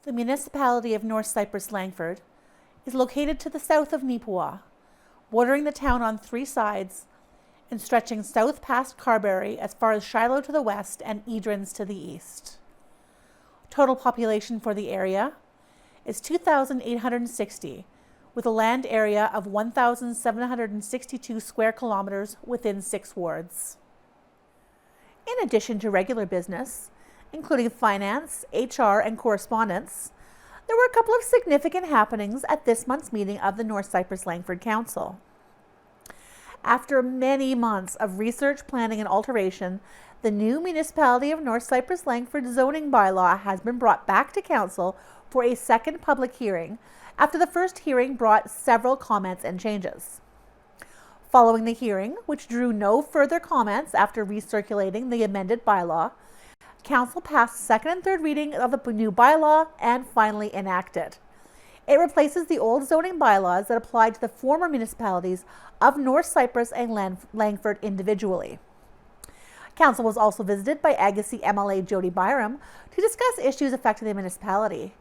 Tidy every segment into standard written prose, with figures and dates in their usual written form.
The Municipality of North Cypress-Langford is located to the south of Neepawa, bordering the town on three sides and stretching south past Carberry as far as Shiloh to the west and Edrins to the east. Total population for the area is 2,860, with a land area of 1,762 square kilometers within 6 wards. In addition to regular business, including finance, HR, and correspondence, there were a couple of significant happenings at this month's meeting of the North Cypress-Langford Council. After many months of research, planning, and alteration, the new Municipality of North Cypress-Langford zoning bylaw has been brought back to Council for a second public hearing after the first hearing brought several comments and changes. Following the hearing, which drew no further comments after recirculating the amended bylaw, Council passed second and third reading of the new bylaw and finally enacted. It replaces the old zoning bylaws that applied to the former municipalities of North Cypress and Langford individually. Council was also visited by Agassiz MLA Jody Byram to discuss issues affecting the municipality.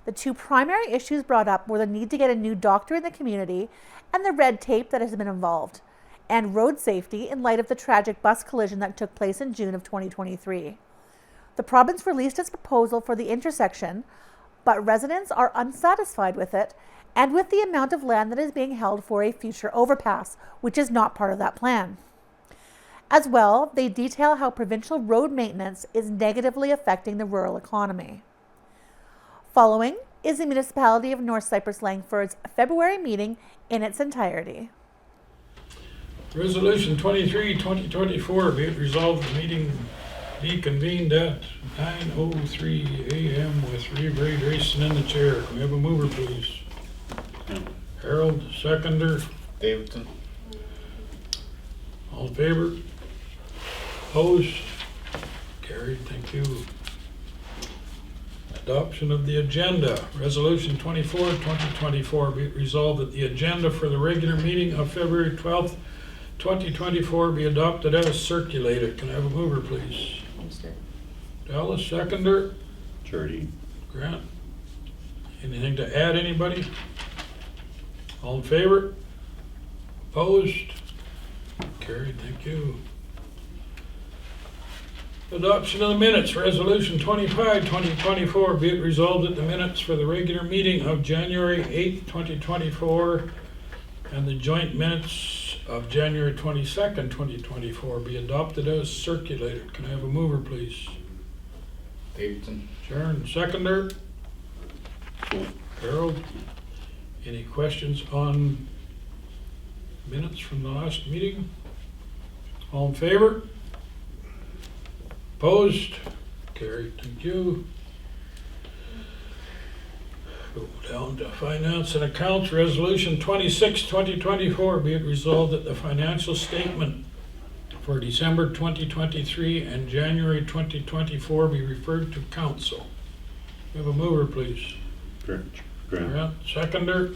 The two primary issues brought up were the need to get a new doctor in the community and the red tape that has been involved, and road safety in light of the tragic bus collision that took place in June of 2023. The province released its proposal for the intersection, but residents are unsatisfied with it and with the amount of land that is being held for a future overpass, which is not part of that plan. As well, they detail how provincial road maintenance is negatively affecting the rural economy. Following is the Municipality of North Cypress-Langford's February meeting in its entirety. Resolution 23, 2024, be it resolved the meeting be convened at 9:03 a.m. with Ray Grayson in the chair. Can we have a mover, please? Harold, seconder. Davidson. All in favor? Opposed? Carried. Thank you. Adoption of the agenda. Resolution 24, 2024, be it resolved that the agenda for the regular meeting of February 12th, 2024 be adopted as circulated. Can I have a mover, please? Dallas, seconder. Jody. Grant. Anything to add, anybody? All in favor? Opposed? Carried. Thank you. Adoption of the minutes. Resolution 25, 2024, be it resolved that the minutes for the regular meeting of January 8th, 2024 and the joint minutes of January 22nd, 2024 be adopted as circulated. Can I have a mover, please? Davidson. Sharon, seconder. Harold. Any questions on minutes from the last meeting? All in favor? Opposed? Carried. Thank you. Go down to Finance and Accounts. Resolution 26, 2024. Be it resolved that the financial statement for December 2023 and January 2024 be referred to Council. We have a mover, please. Grant. Seconder.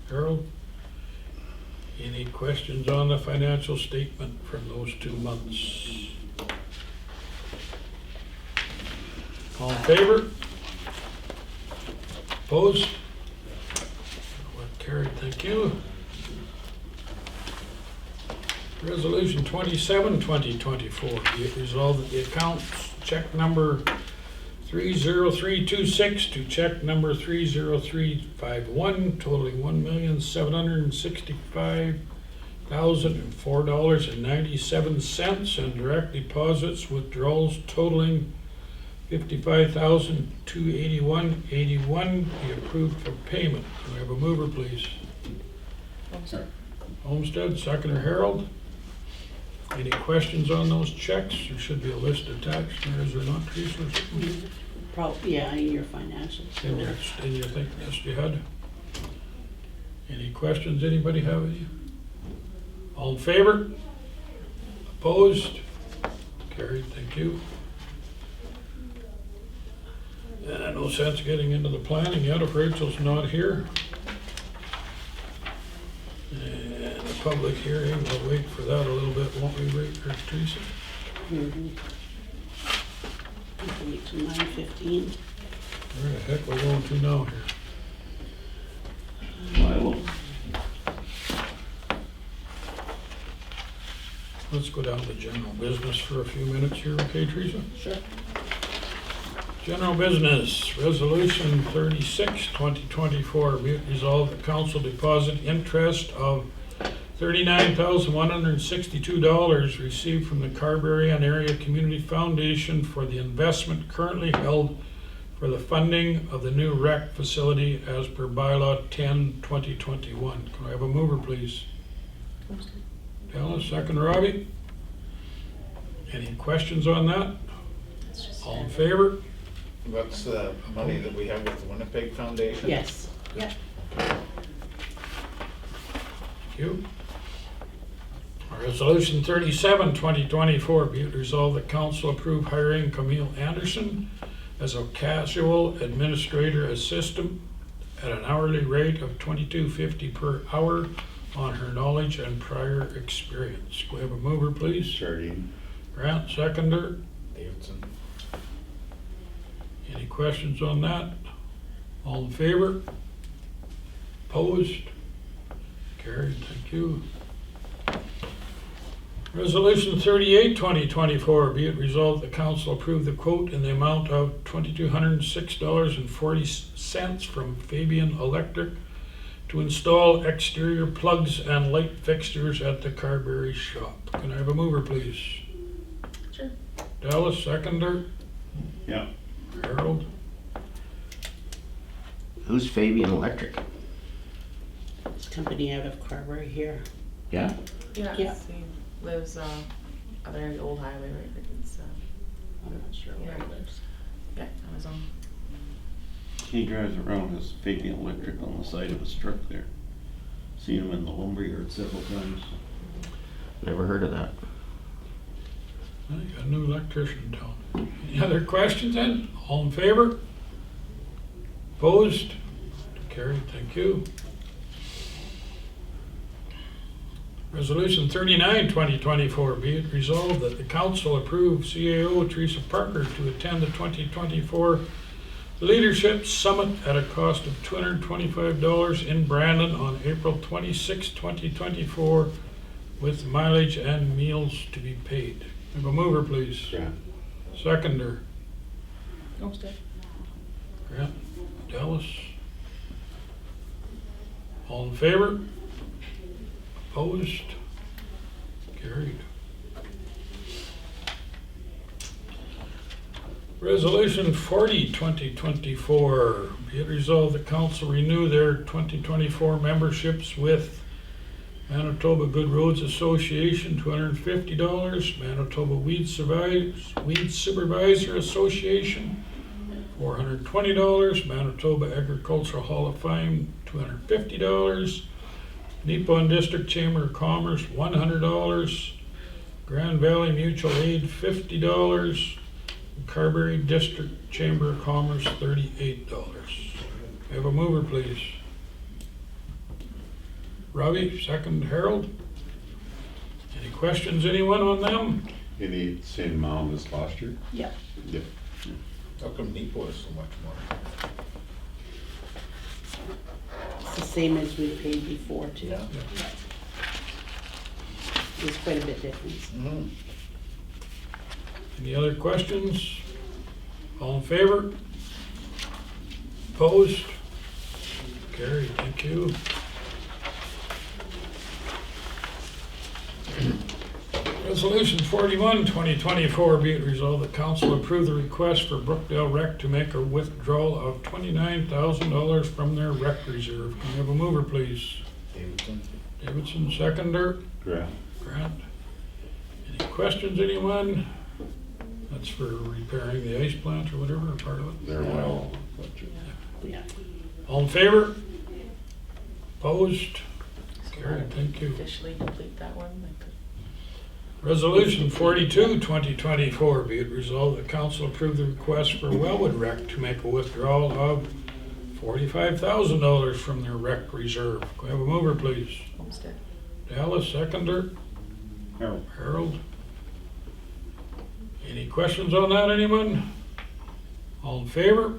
Harold. Any questions on the financial statement from those 2 months? All in favor? Opposed? Carried. Thank you. Resolution 27, 2024. Be it resolved that the accounts check number 30326 to check number 30351 totaling $1,765,004.97 and direct deposits withdrawals totaling $55,281.81 be approved for payment. Can we have a mover, please? Homestead, seconder Harold. Any questions on those checks? There should be a list attached there, is there not, Teresa? Probably, yeah, in your financials. In your thing, yes, you had. Any questions anybody have any? All in favor? Opposed? Carried, thank you. No sense getting into the planning yet if Rachel's not here. And the public hearing, we'll wait for that a little bit, won't we, Teresa? Mm-hmm. Wait till 9:15. Where the heck we going to now here? Bylaws. Let's go down to general business for a few minutes here, okay, Teresa? Sure. General business, resolution 36, 2024, be it resolved that council deposit interest of $39,162 received from the Carberry and Area Community Foundation for the investment currently held for the funding of the new rec facility as per bylaw 10/2021. Can I have a mover, please? Dallas, second Robbie. Any questions on that? All in favor? That's the money that we have with the Winnipeg Foundation? Yes. Yeah. Thank you. Resolution 37, 2024, be it resolved that council approve hiring Camille Anderson as a casual administrator assistant at an hourly rate of $22.50 per hour on her knowledge and prior experience. Can we have a mover, please? Jardine. Grant, seconder. Davidson. Any questions on that? All in favor? Opposed? Carried, thank you. Resolution 38, 2024, be it resolved the council approve the quote in the amount of $2,206.40 from Fabian Electric to install exterior plugs and light fixtures at the Carberry shop. Can I have a mover, please? Sure. Dallas, seconder. Yeah. Harold. Who's Fabian Electric? It's a company out of Carberry here. Yeah? Yeah, Yeah. he lives other the old highway, right? It's I'm not sure where Yeah. it lives. yeah, on his own. He drives around his Fabian Electric on the side of his truck there. Seen him in the lumberyard several times. Never heard of that. I got a new electrician in town. Any other questions then? All in favor? Opposed? Carried, thank you. Resolution 39, 2024, be it resolved that the council approve CAO Teresa Parker to attend the 2024 Leadership Summit at a cost of $225 in Brandon on April 26, 2024, with mileage and meals to be paid. Have a mover, please. Grant. Seconder. Homestead. Grant. Dallas. All in favor? Opposed? Carried. Resolution 40, 2024. Be it resolved the council renew their 2024 memberships with Manitoba Good Roads Association, $250. Manitoba Weed Supervisor Association, $420. Manitoba Agricultural Hall of Fame, $250. Nippon District Chamber of Commerce, $100. Grand Valley Mutual Aid, $50. Carberry District Chamber of Commerce, $38. Have a mover, please. Robbie, second Harold. Any questions, anyone on them? Any same amount as last year? Yep. Yep. How come Neepo is so much more? It's the same as we paid before too. Yeah. There's quite a bit different. Mm-hmm. Any other questions? All in favor? Opposed? Carried, thank you. Resolution 41, 2024, be it resolved the council approve the request for Brookdale Rec to make a withdrawal of $29,000 from their rec reserve. Can we have a mover, please? Davidson. Davidson, seconder. Grant. Grant. Any questions, anyone? That's for repairing the ice plant or whatever, part of it. They're well. Yeah. All in favor? Opposed? Carried, thank you. Officially complete that one. Resolution 42, 2024, be it resolved the council approve the request for Wellwood Rec to make a withdrawal of $45,000 from their rec reserve. Can we have a mover, please? Homestead. Dallas, seconder. Harold. Harold. Any questions on that, anyone? All in favor?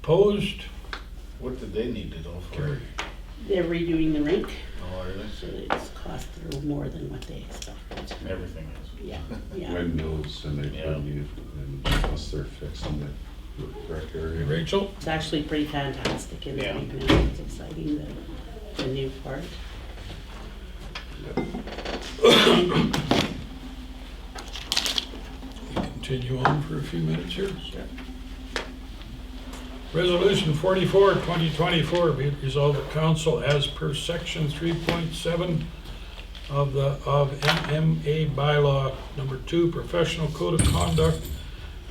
Opposed? What did they need to know for? Carried. They're redoing the rink, Oh, really? so it's cost a little more than what they expected. Everything is. Yeah, yeah. Windows and they Yeah. put new, and plus they're fixing the correct area. Rachel? It's actually pretty fantastic in the Yeah. rink now. It's exciting, the new part. We continue on for a few minutes here. Resolution 44, 2024, be it resolved that council as per section 3.7 of MMA bylaw number 2, professional code of conduct,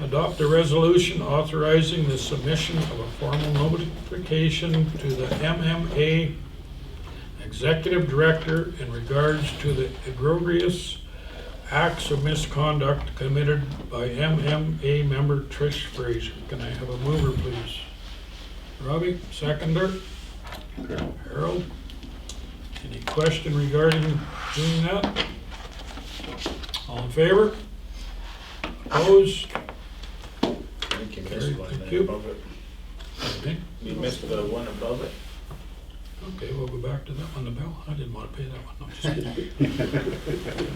adopt a resolution authorizing the submission of a formal notification to the MMA executive director in regards to the egregious acts of misconduct committed by MMA member Trish Fraser. Can I have a mover, please? Robbie, seconder. Correct. Harold? Any question regarding doing that? All in favor? Opposed? I think you missed one Thank there you. above it. Okay. You missed the one above it. Okay, we'll go back to that one, the bill. I didn't want to pay that one. No, just kidding.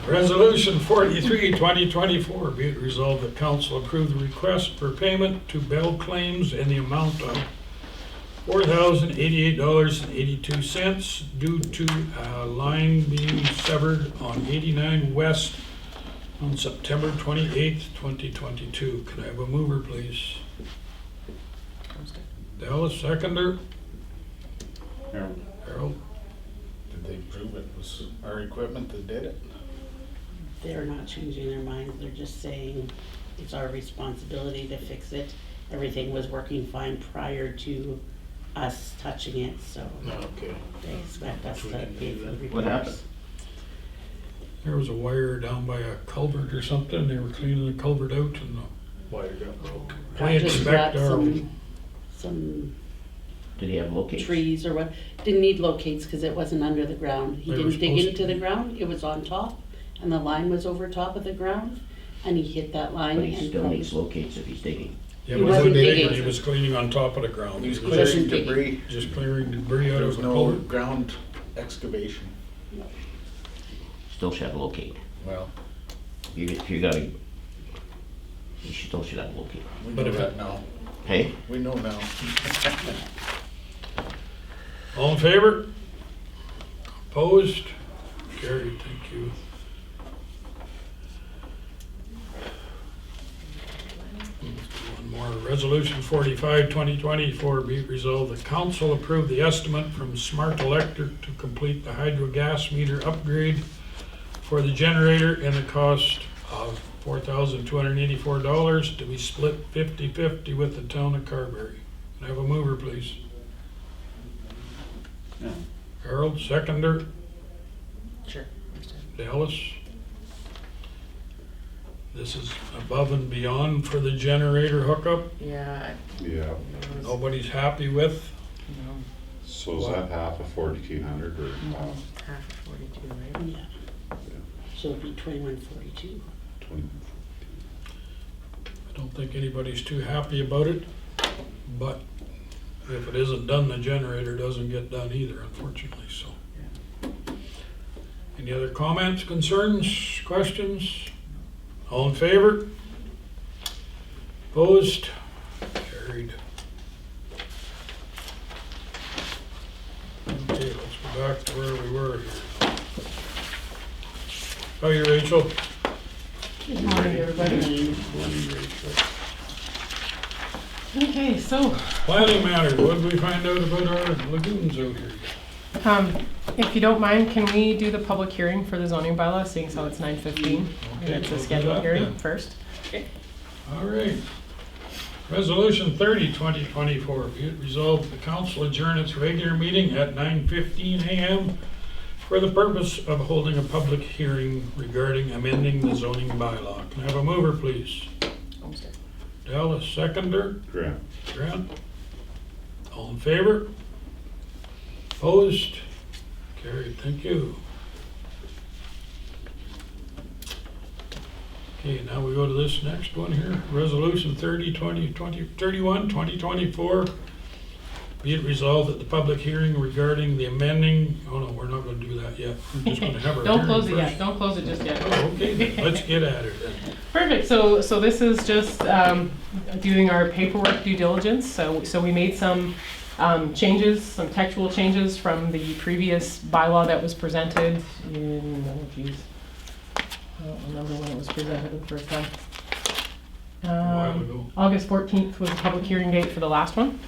Resolution 43, 2024, be it resolved that council approve the request for payment to Bell Claims in the amount of $4,088.82 due to a line being severed on 89 West on September 28th, 2022. Can I have a mover, please? Dallas, seconder. Harold. Harold? Did they prove it was our equipment that did it? They're not changing their minds, they're just saying it's our responsibility to fix it. Everything was working fine prior to us touching it, so No, okay. they expect us to Which we can pay do for the then. repairs. What happened? There was a wire down by a culvert or something, they were cleaning the culvert out and Wire got broke. I Just expect brought our, some Did he have locates? trees or what, didn't need locates because it wasn't under the ground. He They were didn't dig supposed into to. the ground, it was on top, and the line was over top of the ground, and he hit that line But and he still probably- needs locates if he's digging. yeah, He but wasn't digging. he was cleaning on top of the ground. He was He clearing wasn't digging. debris. just clearing debris out There of was the no culvert. ground excavation. Still should have a locate. Well, If you gotta, you still should have a locate. we But know if that it- now. Hey? We know now. All in favor? Opposed? Carried, thank you. One more, resolution 45, 2024, be it resolved, the council approved the estimate from Smart Electric to complete the hydro gas meter upgrade for the generator and the cost of $4,284 to be split 50-50 with the town of Carberry. Can I have a mover, please? Yeah. Harold, seconder. Sure. Understood. Dallas. This is above and beyond for the generator hookup. Yeah. Yeah, Nobody's happy with. No. so is that half of 4,200 or half? Half of 42, right? Yeah. So it'd be 2142. 20? I don't think anybody's too happy about it, but if it isn't done, the generator doesn't get done either, unfortunately, so. Any other comments, concerns, questions? All in favor? Opposed? Carried. Okay, let's go back to where we were here. How are you, Rachel? Good morning, everybody. Okay, so, Planning matters, what did we find out about our lagoons out here? If you don't mind, can we do the public hearing for the zoning bylaw, seeing as how it's 9:15? And Okay, it's we'll a do scheduled that hearing then. first. All right. Resolution 30, 2024, be it resolved the council adjourn its regular meeting at 9:15 a.m. for the purpose of holding a public hearing regarding amending the zoning bylaw. Can I have a mover, please? Homestead. Dallas, seconder. Grant. Grant? All in favor? Opposed? Carried, thank you. Okay, now we go to this next one here, Resolution 2024. Be it resolved that the public hearing regarding the amending, oh no, we're not gonna do that yet. We're just gonna have our Don't hearing close it first. yet, don't close it just yet. Oh, okay, then let's get at it then. Perfect, so this is just doing our paperwork due diligence. So we made some changes, some textual changes from the previous bylaw that was presented in, oh geez, I don't remember when it was presented the first time. A while ago. August 14th was the public hearing date for the last one.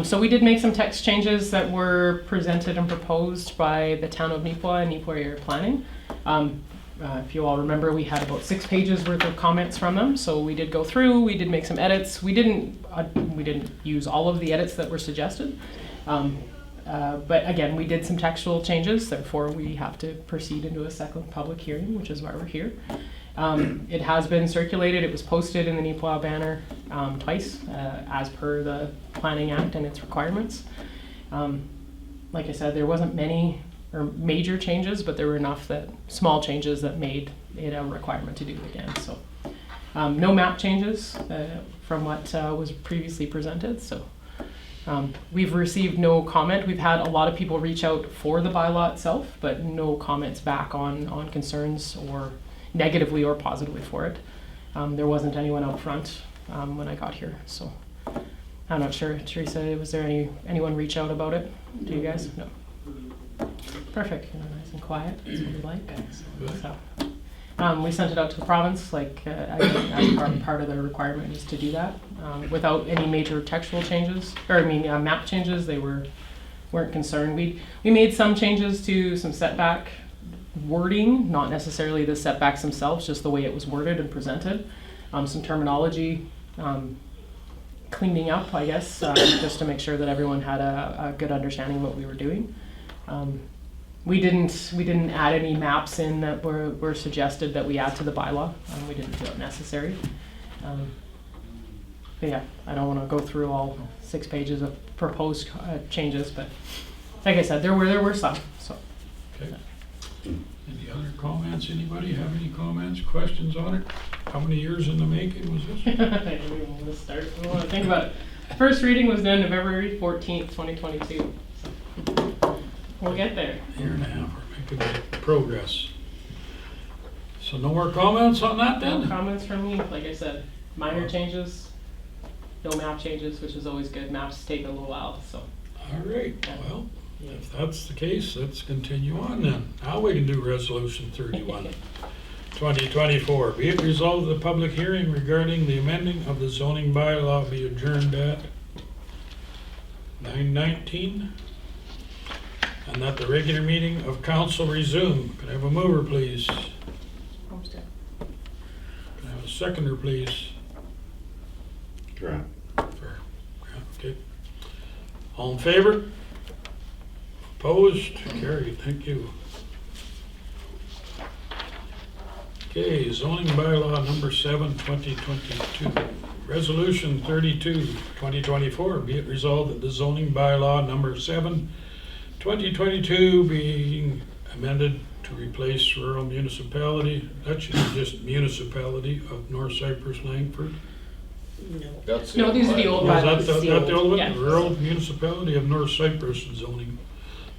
So we did make some text changes that were presented and proposed by the town of Neepawa and Neepawa Area Planning. If you all remember, we had about 6 pages worth of comments from them. So we did go through, we did make some edits. We didn't use all of the edits that were suggested. But again, we did some textual changes, therefore we have to proceed into a second public hearing, which is why we're here. It has been circulated, it was posted in the Neepawa banner twice, as per the Planning Act and its requirements. Like I said, there wasn't many or major changes, but there were enough that, small changes that made it a requirement to do it again, so. No map changes from what was previously presented, so. We've received no comment. We've had a lot of people reach out for the bylaw itself, but no comments back on concerns or negatively or positively for it. There wasn't anyone out front when I got here, so I'm not sure. Teresa, was there anyone reach out about it to you guys? No. Perfect. Nice and quiet. That's what we like. So, we sent it out to the province, like as part of the requirement is to do that without any major textual changes, or map changes. They weren't concerned. We made some changes to some setback wording, not necessarily the setbacks themselves, just the way it was worded and presented. Some terminology cleaning up, I guess, just to make sure that everyone had a good understanding of what we were doing. We didn't add any maps in that were suggested that we add to the bylaw. We didn't feel it necessary. But yeah, I don't want to go through all 6 pages of proposed changes, but like I said, there were some. So. Okay. Any other comments? Anybody have any comments, questions on it? How many years in the making was this? Let's start. We want to think about it. First reading was done November 14th, 2022. So we'll get there. A year and a half, we're making good progress. So no more comments on that No then? comments from me. Like I said, minor changes, no map changes, which is always good. Maps take a little while, so. All right, well, if that's the case, let's continue on then. Now we can do Resolution 31, 2024. Be it resolved that the public hearing regarding the amending of the zoning bylaw be adjourned at 9:19, and that the regular meeting of council resume. Can I have a mover, please? Homestead. Can I have a seconder, please? Grant. Okay. All in favor? Opposed? Carried. Thank you. Okay, zoning bylaw number 7, 2022. Resolution 32, 2024. Be it resolved that the zoning bylaw number 7, 2022 being amended to replace rural municipality, that should be just municipality of North Cypress-Langford. No. No, these are the old Oh, is bylaws. that the old one? Yeah. Rural Municipality of North Cypress zoning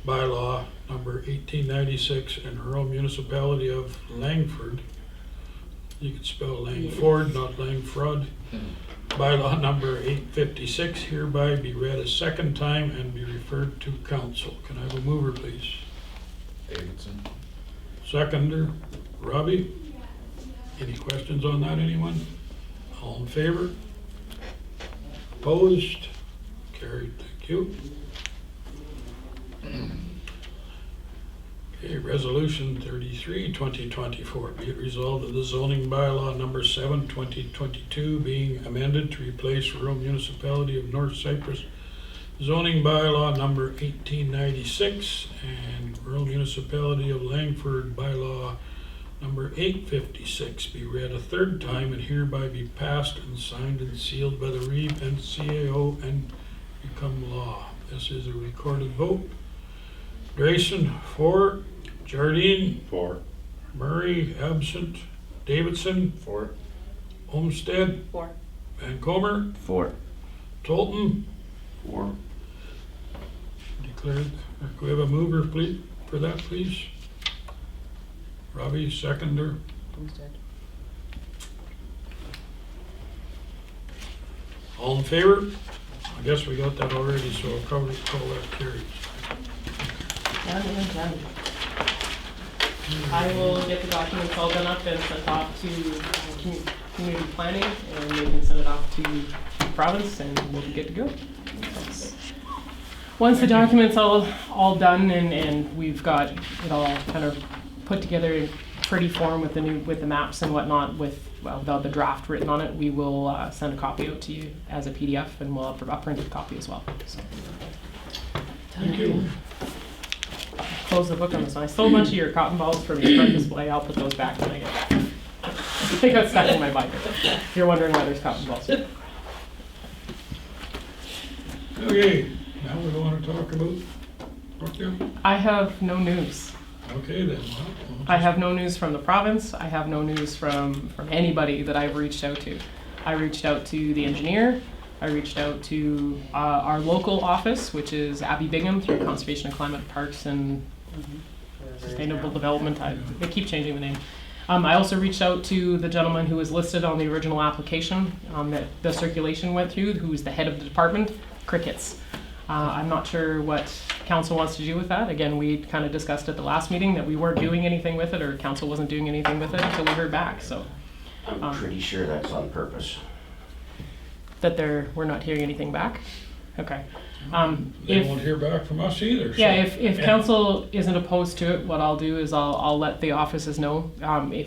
bylaw number 1896 and Rural Municipality of Langford. You could spell Langford, not Langford. Bylaw number 856 hereby be read a second time and be referred to council. Can I have a mover, please? Davidson. Seconder, Robbie? Any questions on that, anyone? All in favor? Opposed? Carried, thank you. Okay, Resolution 33, 2024. Be it resolved that the zoning bylaw number 7, 2022 being amended to replace rural municipality of North Cypress zoning bylaw number 1896 and rural municipality of Langford bylaw number 856 be read a third time and hereby be passed and signed and sealed by the Reeve and CAO and become law. This is a recorded vote. Grayson, for. Jardine. For. Murray, absent. Davidson, For, Olmsted, 4. Vancomer, 4. Tolton, Or declared. Can we have a mover, please, for that, please? Robbie, seconder. Homestead. All in favor? I guess we got that already, so I'll probably call that carried. Done and done. I will get the documents all done up and sent off to community planning, and they can send it off to the province, and we'll be good to go. Once the documents all done and we've got it all kind of put together in pretty form with the maps and whatnot, with the draft written on it, we will send a copy out to you as a PDF, and we'll have a printed copy as well. So. Thank you. Close the book on this one. I stole a bunch of your cotton balls from your front display. I'll put those back when I get back. They got stuck in my binder. If you're wondering why there's cotton balls. Okay, now we want to talk about Brookdale. I have no news. Okay then. I have no news from the province. I have no news from anybody that I've reached out to. I reached out to the engineer. I reached out to our local office, which is Abby Bingham through Conservation and Climate Parks and Sustainable Development. They keep changing the name. I also reached out to the gentleman who was listed on the original application that the circulation went through, who was the head of the department. Crickets. I'm not sure what council wants to do with that. Again, we kind of discussed at the last meeting that we weren't doing anything with it, or council wasn't doing anything with it until we heard back. So I'm pretty sure that's on purpose. that we're not hearing anything back. Okay. They won't hear back from us either. Yeah, so- if council isn't opposed to it, what I'll do is I'll let the offices know,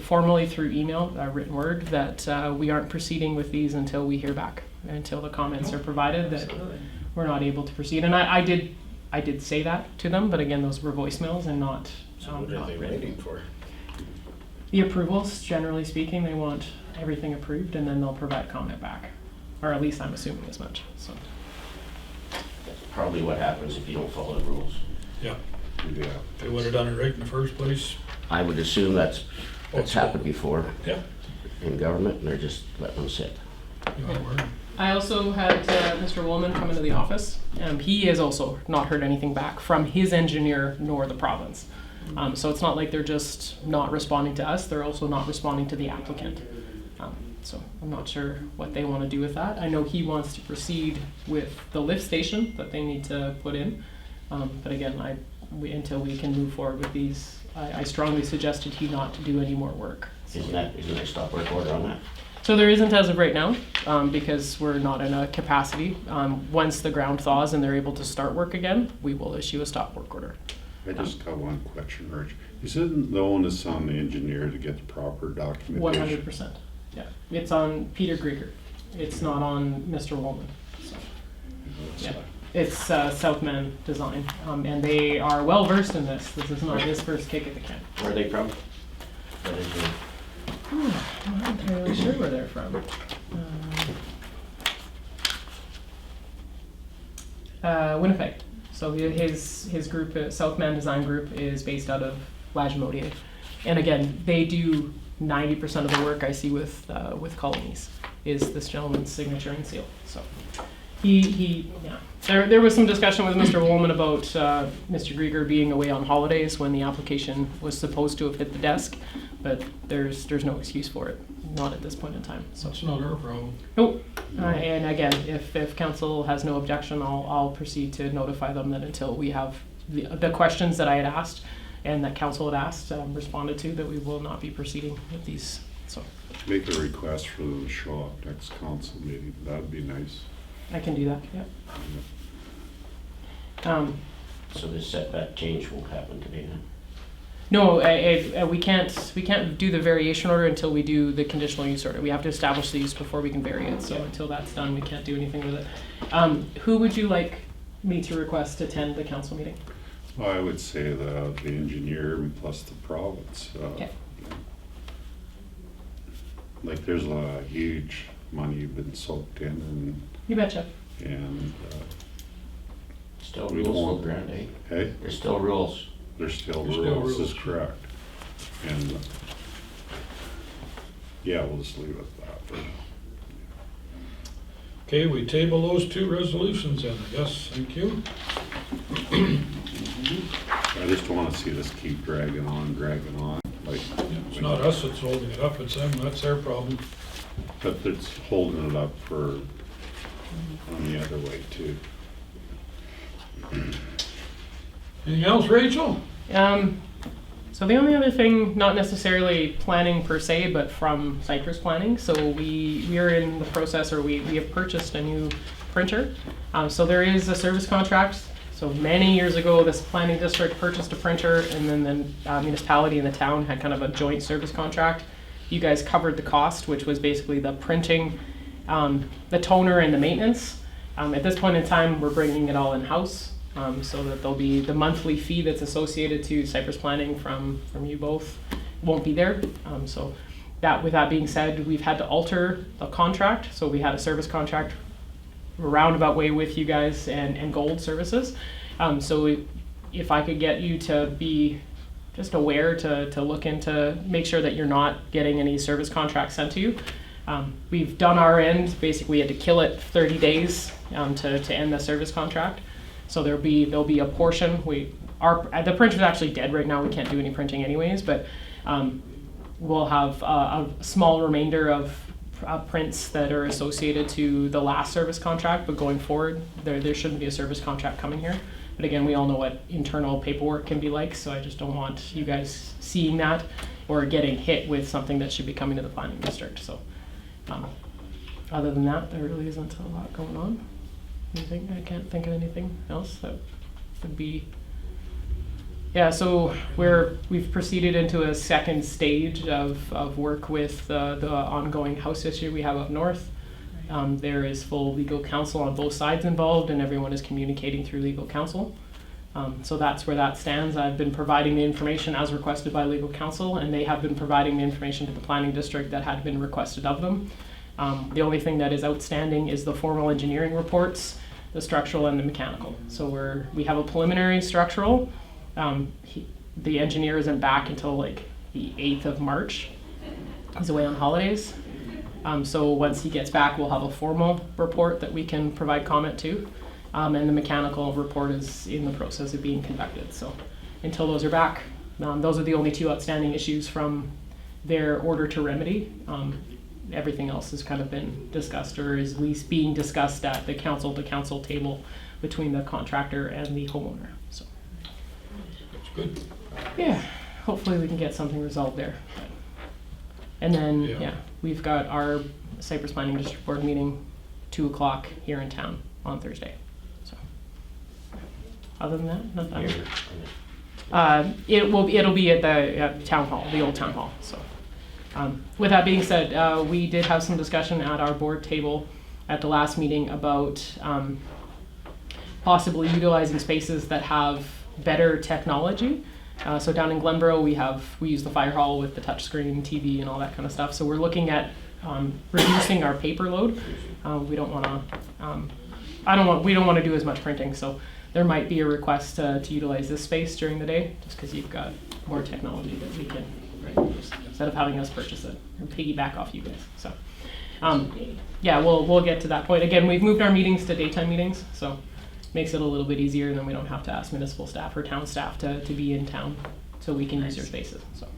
formally through email, written word, that we aren't proceeding with these until we hear back, until the comments are provided, that we're not able to proceed. And I did say that to them, but again, those were voicemails and not so what are not they written. waiting for? The approvals, generally speaking, they want everything approved and then they'll provide comment back. Or at least I'm assuming as much, so. That's probably what happens if you don't follow the rules. Yeah, Yeah. they would have done it right in the first place. I would assume that's happened before Yeah. in government, and they're just letting them sit. You are aware. I also had Mr. Woolman come into the office. He has also not heard anything back from his engineer nor the province. So it's not like they're just not responding to us, they're also not responding to the applicant. So I'm not sure what they want to do with that. I know he wants to proceed with the lift station that they need to put in. But again, until we can move forward with these, I strongly suggested he not to do any more work. Isn't there a stop work order on that? So there isn't as of right now, because we're not in a capacity. Once the ground thaws and they're able to start work again, we will issue a stop work order. I just got one question, Rich. Isn't the onus on the engineer to get the proper documentation? 100%. Yeah, it's on Peter Grieger. It's not on Mr. Woolman. So, yeah. It's Southman Design, and they are well versed in this. This is not his first kick at the can. Where are they from? That is I'm not entirely sure where they're from. Winnipeg. So his group, Southman Design Group, is based out of Lagimodier. And again, they do 90% of the work I see with colonies is this gentleman's signature and seal. So yeah. There was some discussion with Mr. Woolman about Mr. Grieger being away on holidays when the application was supposed to have hit the desk, but there's no excuse for it, not at this point in time. So That's not our problem. nope. And again, if council has no objection, I'll proceed to notify them that until we have the questions that I had asked and that council had asked, responded to, that we will not be proceeding with these. So Make a request for them to show up next council meeting. That'd be nice. I can do that. Yep. so this setback change won't happen today then? No, we can't do the variation order until we do the conditional use order. We have to establish the use before we can vary it. So until that's done, we can't do anything with it. Who would you like me to request to attend the council meeting? Well, I would say the engineer plus the province. Okay. Like there's a huge money been soaked in You betcha. and Still We rules won't. float around, eh? hey, There's still rules. there's still There's still rules, is rules. correct. And Yeah, we'll just leave it at that for now. Okay, we table those two resolutions then, I guess, thank you. I just don't wanna see this keep dragging on, like. It's not us that's holding it up, it's them, that's their problem. But it's holding it up for, on the other way too. Anything else, Rachel? So the only other thing, not necessarily planning per se, but from Cypress Planning, so we are in the process, or we have purchased a new printer. So there is a service contract. So many years ago, this planning district purchased a printer, and then the municipality and the town had kind of a joint service contract. You guys covered the cost, which was basically the printing, the toner, and the maintenance. At this point in time, we're bringing it all in-house. So that there'll be the monthly fee that's associated to Cypress Planning from you both won't be there. So that, with that being said, we've had to alter the contract. So we had a service contract roundabout way with you guys and Gold Services. So if I could get you to be just aware to look into, make sure that you're not getting any service contracts sent to you. We've done our end. Basically, we had to kill it 30 days to end the service contract. So there'll be a portion. The printer's actually dead right now. We can't do any printing anyways, but we'll have a small remainder of prints that are associated to the last service contract. But going forward, there shouldn't be a service contract coming here. But again, we all know what internal paperwork can be like, so I just don't want you guys seeing that or getting hit with something that should be coming to the planning district. So other than that, there really isn't a lot going on. I can't think of anything else that would be. Yeah, so we've proceeded into a second stage of work with the ongoing house issue we have up north. There is full legal counsel on both sides involved, and everyone is communicating through legal counsel. So that's where that stands. I've been providing the information as requested by legal counsel, and they have been providing the information to the planning district that had been requested of them. The only thing that is outstanding is the formal engineering reports, the structural and the mechanical. So we have a preliminary structural. The engineer isn't back until like the 8th of March. He's away on holidays. So once he gets back, we'll have a formal report that we can provide comment to. And the mechanical report is in the process of being conducted. So until those are back, those are the only two outstanding issues from their order to remedy. Everything else has kind of been discussed, or is at least being discussed at the council-to-council table between the contractor and the homeowner. So That's good. yeah, hopefully we can get something resolved there. And then Yeah. we've got our Cypress Planning District Board meeting 2 o'clock here in town on Thursday. So other than that, nothing. It'll be at the town hall, the old town hall. So. With that being said, we did have some discussion at our board table at the last meeting about possibly utilizing spaces that have better technology. So down in Glenboro, we use the fire hall with the touchscreen TV and all that kind of stuff. So we're looking at reducing our paper load. We don't want to do as much printing. So there might be a request to utilize this space during the day, just because you've got more technology that we can. Right, instead of having us purchase it and piggyback off you guys. So, yeah, we'll get to that point. Again, we've moved our meetings to daytime meetings, so makes it a little bit easier, and then we don't have to ask municipal staff or town staff to be in town, so we can use your spaces. So,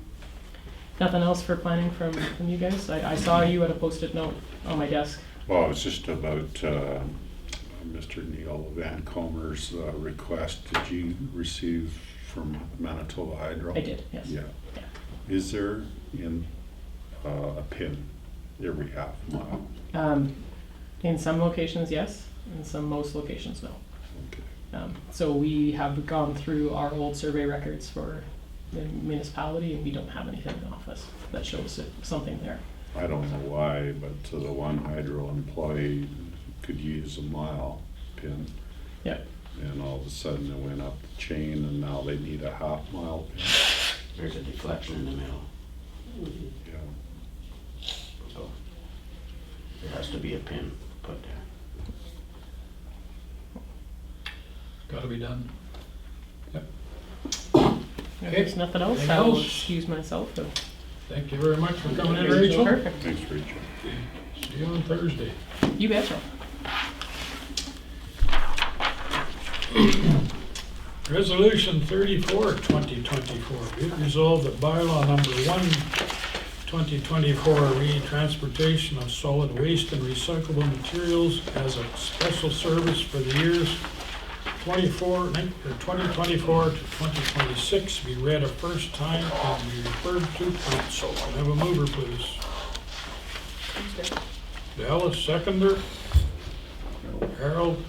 nothing else for planning from you guys. I saw you had a post-it note on my desk. Well, it's just about Mr. Neil Van Comer's request. Did you receive from Manitoba Hydro? I did, yes. Yeah. Is there a pin every half mile? In some locations, yes. In most locations, no. Okay. So we have gone through our old survey records for the municipality, and we don't have anything in the office that shows something there. I don't know why, but the one hydro employee could use a mile pin. Yep. And all of a sudden it went up the chain, and now they need a half mile pin. There's a deflection in the middle. Yeah. So there has to be a pin put there. Gotta be done. If there's nothing else, Anything I will else? excuse myself and Thank you very much for coming in, Rachel. Perfect. Thanks, Rachel. See you on Thursday. You betcha. Resolution 34, 2024, be it resolved that bylaw number 1, 2024, re-transportation of solid waste and recyclable materials as a special service for the years 2024 to 2026 be read a first time and be referred to council. Can I have a mover, please? Dallas, seconder. Harold.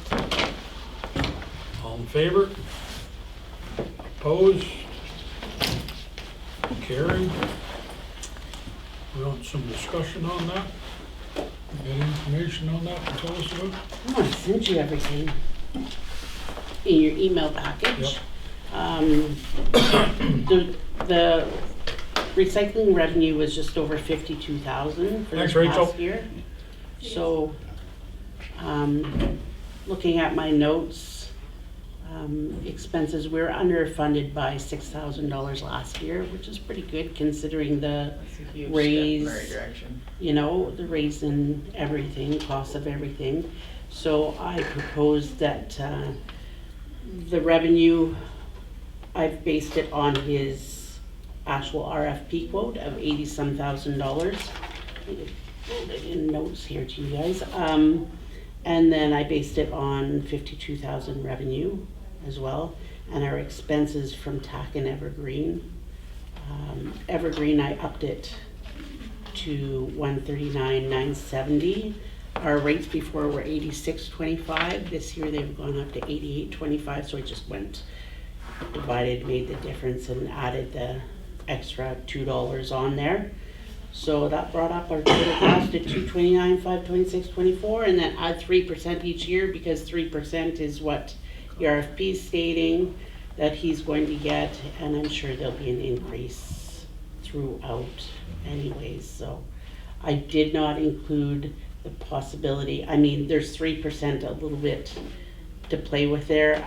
All in favor? Opposed? Carried. We want some discussion on that? Any information on that to tell us about? Oh, I sent you everything in your email package. The recycling revenue was just over 52,000 for Thanks, this Rachel. past year. So, looking at my notes, expenses, we're underfunded by $6,000 last year, which is pretty good considering the That's a huge raise, step in the right direction. you know, the raise in everything, cost of everything. So I proposed that the revenue, I've based it on his actual RFP quote of $80-some thousand. I pulled it in notes here to you guys. And then I based it on 52,000 revenue as well, and our expenses from TAC and Evergreen. Evergreen, I upped it to 139,970. Our rates before were 86.25. This year they've gone up to 88.25, so it just went divided, made the difference, and added the extra $2 on there. So that brought up our total cost to 229,526.24, and then add 3% each year, because 3% is what the RFP is stating that he's going to get, and I'm sure there'll be an increase throughout anyways. So I did not include the possibility, I mean, there's 3% a little bit to play with there.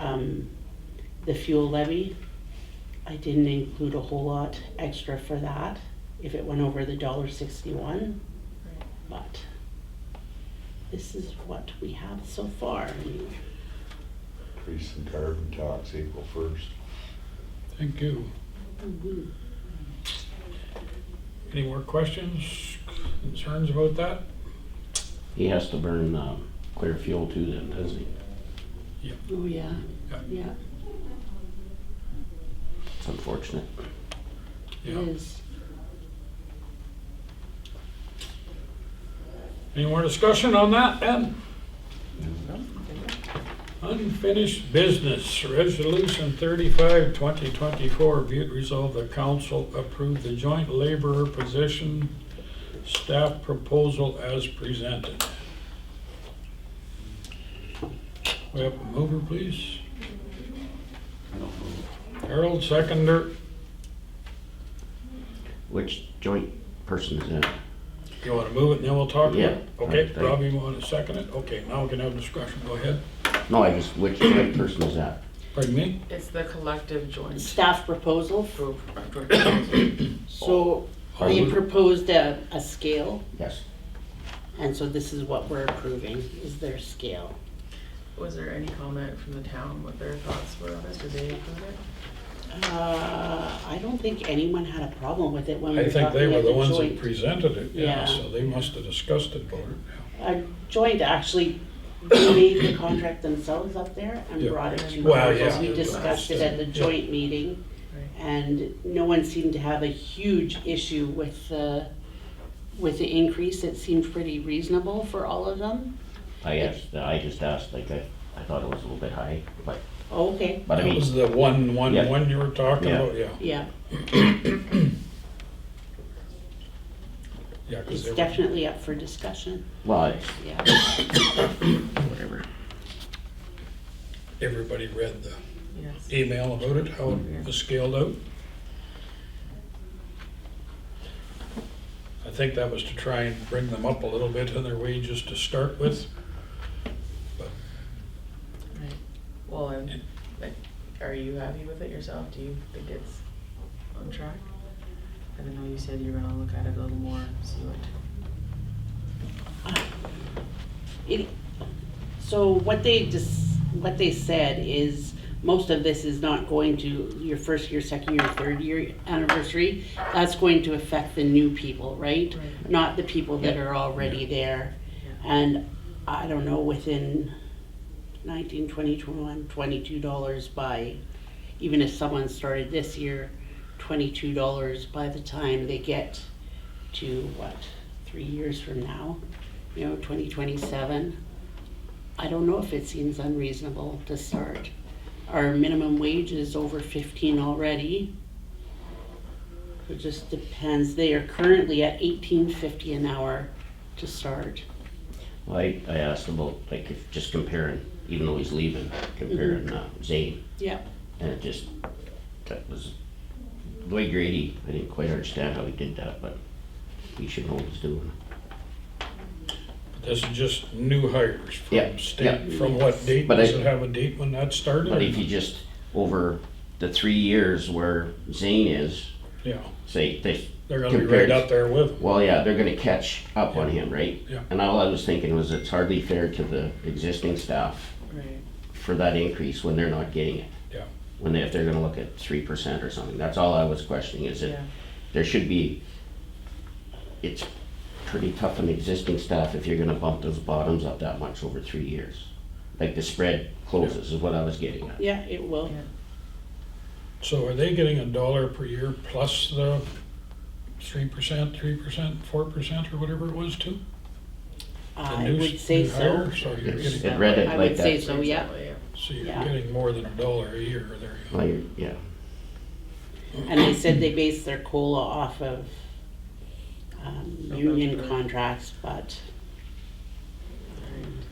The fuel levy, I didn't include a whole lot extra for that if it went over the $1.61, but this is what we have so far. I mean, Increase in carbon tax April 1st. Thank you. Any more questions, concerns about that? He has to burn clear fuel too then, doesn't he? oh yeah, Yeah. yeah, It's unfortunate. it Yeah. is. Any more discussion on that, Ed? Unfinished business, resolution 35, 2024, be it resolved the council approve the joint laborer position staff proposal as presented. We have a mover, please. I don't know. Harold, seconder. Which joint person is that? You want to move it and then we'll talk about it? Yeah. Okay, Thank you. Robbie, you want to second it? Okay, now we can have discussion. Go ahead. No, which joint person is that? Pardon me? It's the collective joint Staff proposal, so Are we we- proposed a scale, Yes. and so this is what we're approving, is their scale. Was there any comment from the town, what their thoughts were on this? Did they approve it? I don't think anyone had a problem with it when we I were think they talking were at the the ones that joint. presented it, yeah, Yeah. so they must have discussed it about it. Joint, actually, they made the contract themselves up there and Yeah. brought it to Well, us. yeah. We discussed it at the joint meeting, Right. and no one seemed to have a huge issue with the increase. It seemed pretty reasonable for all of them. I just asked, like, I thought it was a little bit high, but Oh, okay, I That mean, was the one Yeah. you were talking Yeah. about, yeah. yeah, Yeah, it's because definitely up for discussion, well, it's yeah. whatever. everybody read the Yes. email about it, how it was scaled out. I think that was to try and bring them up a little bit in their wages to start with. Right. Well, and like, are you happy with it yourself? Do you think it's on track? I don't know, you said you were gonna look at it a little more, see what. So what they said is, most of this is not going to your first year, second year, third year anniversary. That's going to affect the new people, right? Right. Not the people that are already there. Yeah. And I don't know, within 19, 20, 21, $22 by, even if someone started this year, $22 by the time they get to what, 3 years from now, 2027. I don't know if it seems unreasonable to start. Our minimum wage is over 15 already. It just depends. They are currently at $18.50 an hour to start. Well, I asked about, like, if just comparing, even though he's leaving, comparing Zane, Yeah. and that was, the way Grady, I didn't quite understand how he did that, but he should know what he's doing. This is just new hires Yeah, from state, yeah. from what date? But Does I- it have a date when that started? But if you just, over the 3 years where Zane is, Yeah, say, they're gonna be compared- right up there with them. well, yeah, they're gonna catch up on him, right? Yeah. And all I was thinking was it's hardly fair to the existing staff Right. for that increase when they're not getting it. Yeah. If they're gonna look at 3% or something, that's all I was questioning, is that Yeah. there should be, it's pretty tough on the existing staff if you're gonna bump those bottoms up that much over 3 years. Like the spread closes is what I was getting at. Yeah, it will. Yeah. So are they getting $1 per year plus the 3%, 4%, or whatever it was too? The I new- would say new so. hire? So you're It's- getting, It read it I like would say that. so, yeah. so you're yeah. getting more than $1 a year there. Well, yeah, And they said they base their COLA off of that's union good. contracts, but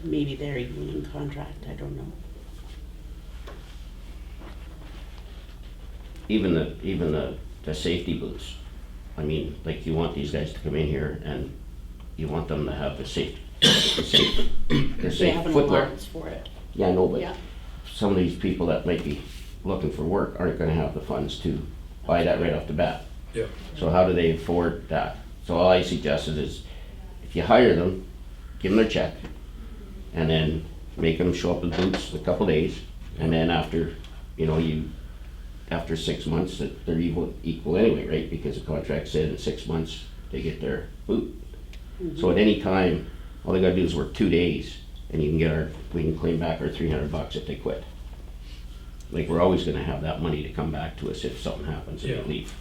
maybe their union contract, I don't know. even the safety boots. I mean, like, you want these guys to come in here and you want them to have the safe They have an footwear. allowance for it. Yeah, I know, but Yeah. some of these people that might be looking for work aren't gonna have the funds to buy that right off the bat. Yeah. So how do they afford that? So all I suggested is, if you hire them, give them their check, and then make them show up with boots a couple days, and then after, after 6 months, that they're equal anyway, right? Because the contract said in 6 months, they get their boot. So at any time, all they gotta do is work 2 days, and we can claim back our $300 if they quit. Like, we're always gonna have that money to come back to us if something happens and Yeah. they leave.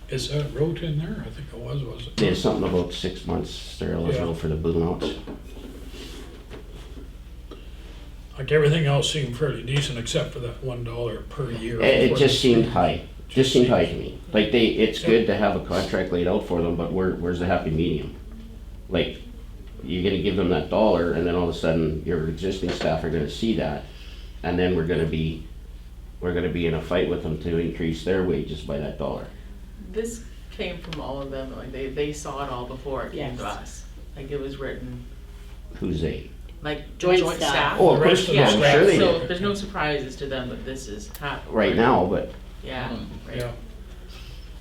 Is that wrote in there? I think it was it? There's something about 6 months, they're eligible Yeah. for the boot outs. Like everything else seemed fairly decent except for that $1 per year. It for just the seemed state. high, just seemed high to me. Like, it's good to have a contract laid out for them, but where's the happy medium? Like, you're gonna give them that $1, and then all of a sudden, your existing staff are gonna see that, and then we're gonna be in a fight with them to increase their wages by that $1. This came from all of them, like they saw it all before it came to Yes. us. Like it was written, Who's they? like the Joint joint staff. staff. Oh, of The course, rest of yeah, the I'm staff. sure they So did. there's no surprises to them that this is happening. Right now, but Yeah, right. Yeah.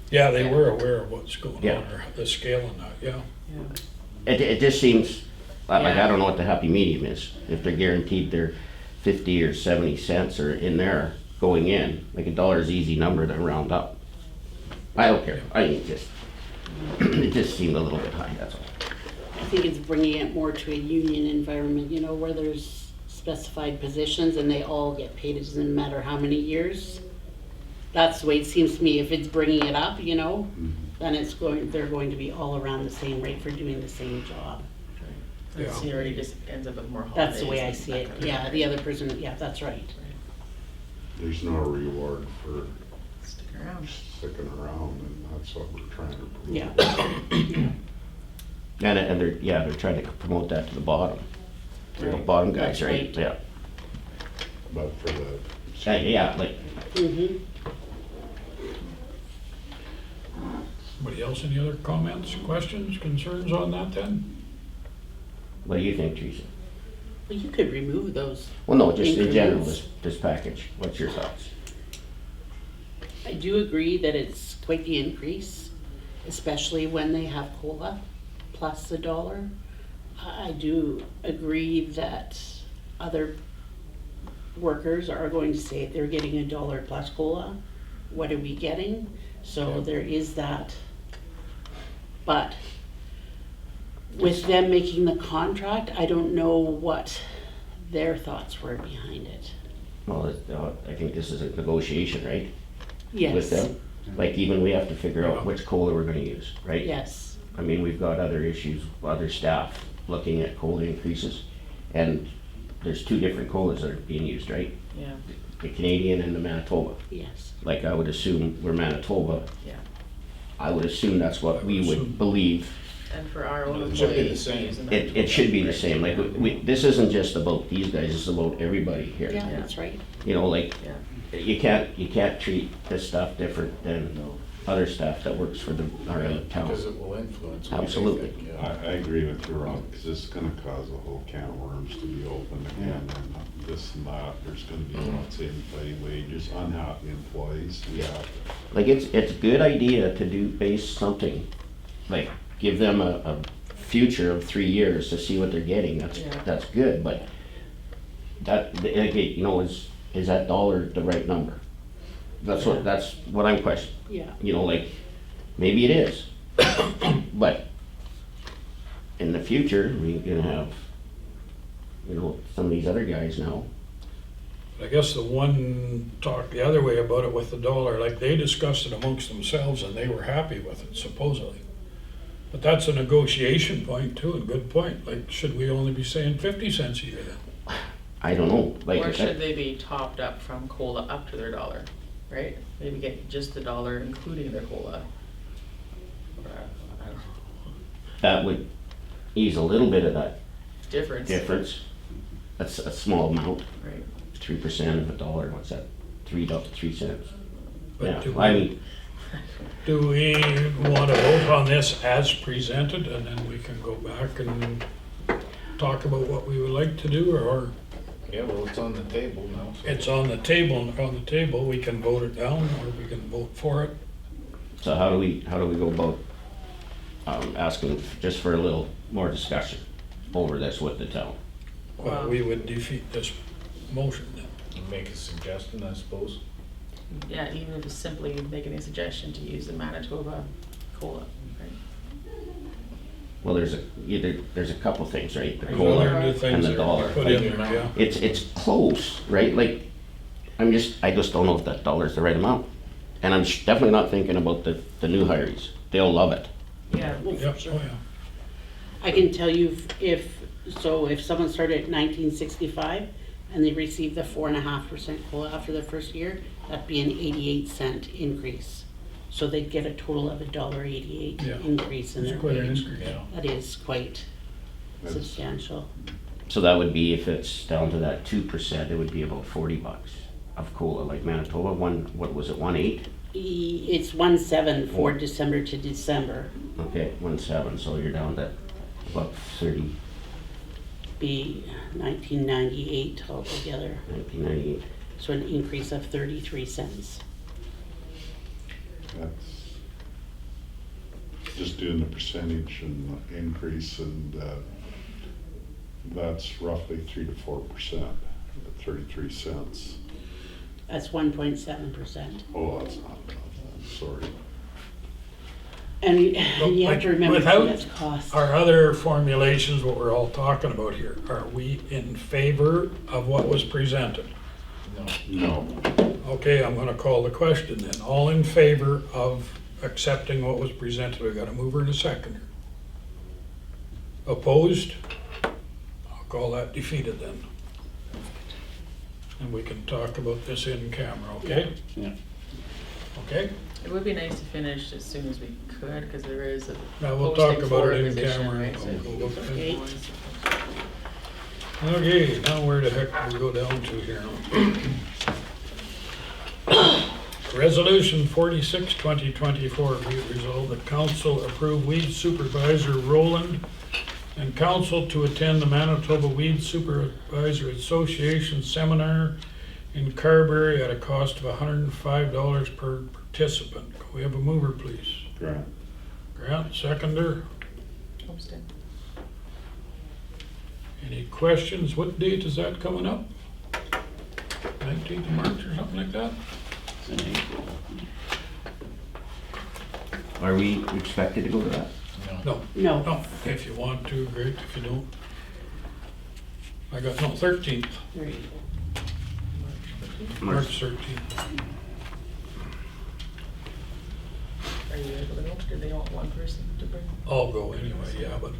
Yeah, they Yeah. were aware of what's going Yeah. on, or the scale on that, yeah. Yeah. it just seems, like, Yeah. I don't know what the happy medium is. If they're guaranteed their 50 or 70 cents or in there going in, like $1 is an easy number to round up. I don't care, I mean, it just seemed a little bit high, that's all. I think it's bringing it more to a union environment, where there's specified positions and they all get paid, it doesn't matter how many years. That's the way it seems to me. If it's bringing it up, then they're going to be all around the same rate for doing the same job. The Yeah. seniority just ends up with more holidays. That's the way I and see that it. kind of Yeah, thing. the other person, yeah, that's right. There's no reward for Stick around. sticking around, and that's what we're trying to prove. Yeah. And they're trying to promote that to the bottom. The Right. bottom guys, That's right? right. Yeah. But for the. Yeah, like, Mm-hmm. Somebody else, any other comments, questions, concerns on that then? what do you think, Teresa? Well, you could remove those. Well, no, just in general, Increments. this package, what's your thoughts? I do agree that it's quite the increase. especially when they have COLA plus the dollar. I do agree that other workers are going to say they're getting a dollar plus COLA. What are we getting? So there is that. But with them making the contract, I don't know what their thoughts were behind it. Well, I think this is a negotiation, right? Yes. With them? Like even we have to figure out which COLA we're gonna use, right? Yes. I mean, we've got other issues, other staff looking at COLA increases. And there's two different COLAs that are being used, right? Yeah, The Canadian and the Manitoba. Yes. Like I would assume we're Manitoba. yeah. I would assume that's what we would believe. And for our own It should be the employees. same. using that It should be the same. Like this isn't just about these guys, it's about everybody here. Yeah, Yeah. that's right. You know, like Yeah. you can't treat this stuff different than other staff that works for our town. Because it will influence. what they Absolutely. think, yeah. I agree with you, Rob, because this is gonna cause a whole can of worms to be opened again, and this and that, there's gonna be lots of inflating wages, unhappy employees, yeah. Like it's a good idea to do base something, like give them a future of 3 years to see what they're getting. Yeah. That's good, but you know, is that dollar the right number? That's what I'm questioning. Yeah. You know, like maybe it is, but in the future we're gonna have, you know, some of these other guys now. I guess the one talked the other way about it with the dollar, like they discussed it amongst themselves and they were happy with it supposedly. But that's a negotiation point too, and good point. Like, should we only be saying 50 cents a year then? I don't know, like. Or should they be topped up from COLA up to their dollar, right? Maybe get just the dollar including their COLA. Or, I don't know. That would ease a little bit of that Difference. difference. That's a small amount, Right. 3% of a dollar, what's that? 3 cents. But Yeah, do I we- mean, Do we want to vote on this as presented, and then we can go back and talk about what we would like to do, or Yeah, well, it's on the table now. so- it's on the table, we can vote it down, or we can vote for it? so how do we go about asking just for a little more discussion over this with the town? Well, we would defeat this motion then. Make a suggestion, I suppose. Yeah, even if it's simply making a suggestion to use the Manitoba COLA, right? Well, there's a couple things, right? The There's COLA other new things and the that dollar. we put in there, yeah. It's close, right? Like, I just don't know if that dollar's the right amount. And I'm definitely not thinking about the new hires. They'll love it. Yeah. Yep, oh yeah. I can tell you if someone started at 1965 and they received the 4.5% COLA after their first year, that'd be an 88-cent increase. So they'd get a total of $1.88 Yeah. increase in It's their quite an wage. increase. Yeah. That is quite That's- substantial. So that would be, if it's down to that 2%, it would be about $40 of COLA, like Manitoba, what was it, 1.8? It's 1.7 for December to December. Okay, 1.7, so you're down to about 30, Be 1998 altogether. 1998. So an increase of 33 cents. That's just doing the percentage and increase, and that's roughly 3 to 4%, at 33 cents. That's 1.7%. Oh, that's not enough, I'm sorry. And you have to remember Without that's cost. our other formulations, what we're all talking about here, are we in favor of what was presented? No. Okay, I'm gonna call the question then. All in favor of accepting what was presented? We've got a mover and a seconder. Opposed? I'll call that defeated then. And we can talk about this in camera, okay? Yeah. Okay? It would be nice to finish as soon as we could, because there is a Now we'll talk posting about for it a in position, camera. right? So if you Okay. Okay. Okay, now where the heck do we go down to here? Resolution 46, 2024, be it resolved that council approve weed supervisor Roland and council to attend the Manitoba Weed Supervisor Association seminar in Carberry at a cost of $105 per participant. Can we have a mover, please? Grant. Grant, seconder. Homestead. Any questions? What date is that coming up? 19th of March or something like that? It's in April. Are we expected to go to that? No. No, No, if you want to, great. If you don't. I got, no, 13th, there you go. March 13th. Are you able to go? Do they want one person to bring? I'll go anyway, yeah, but.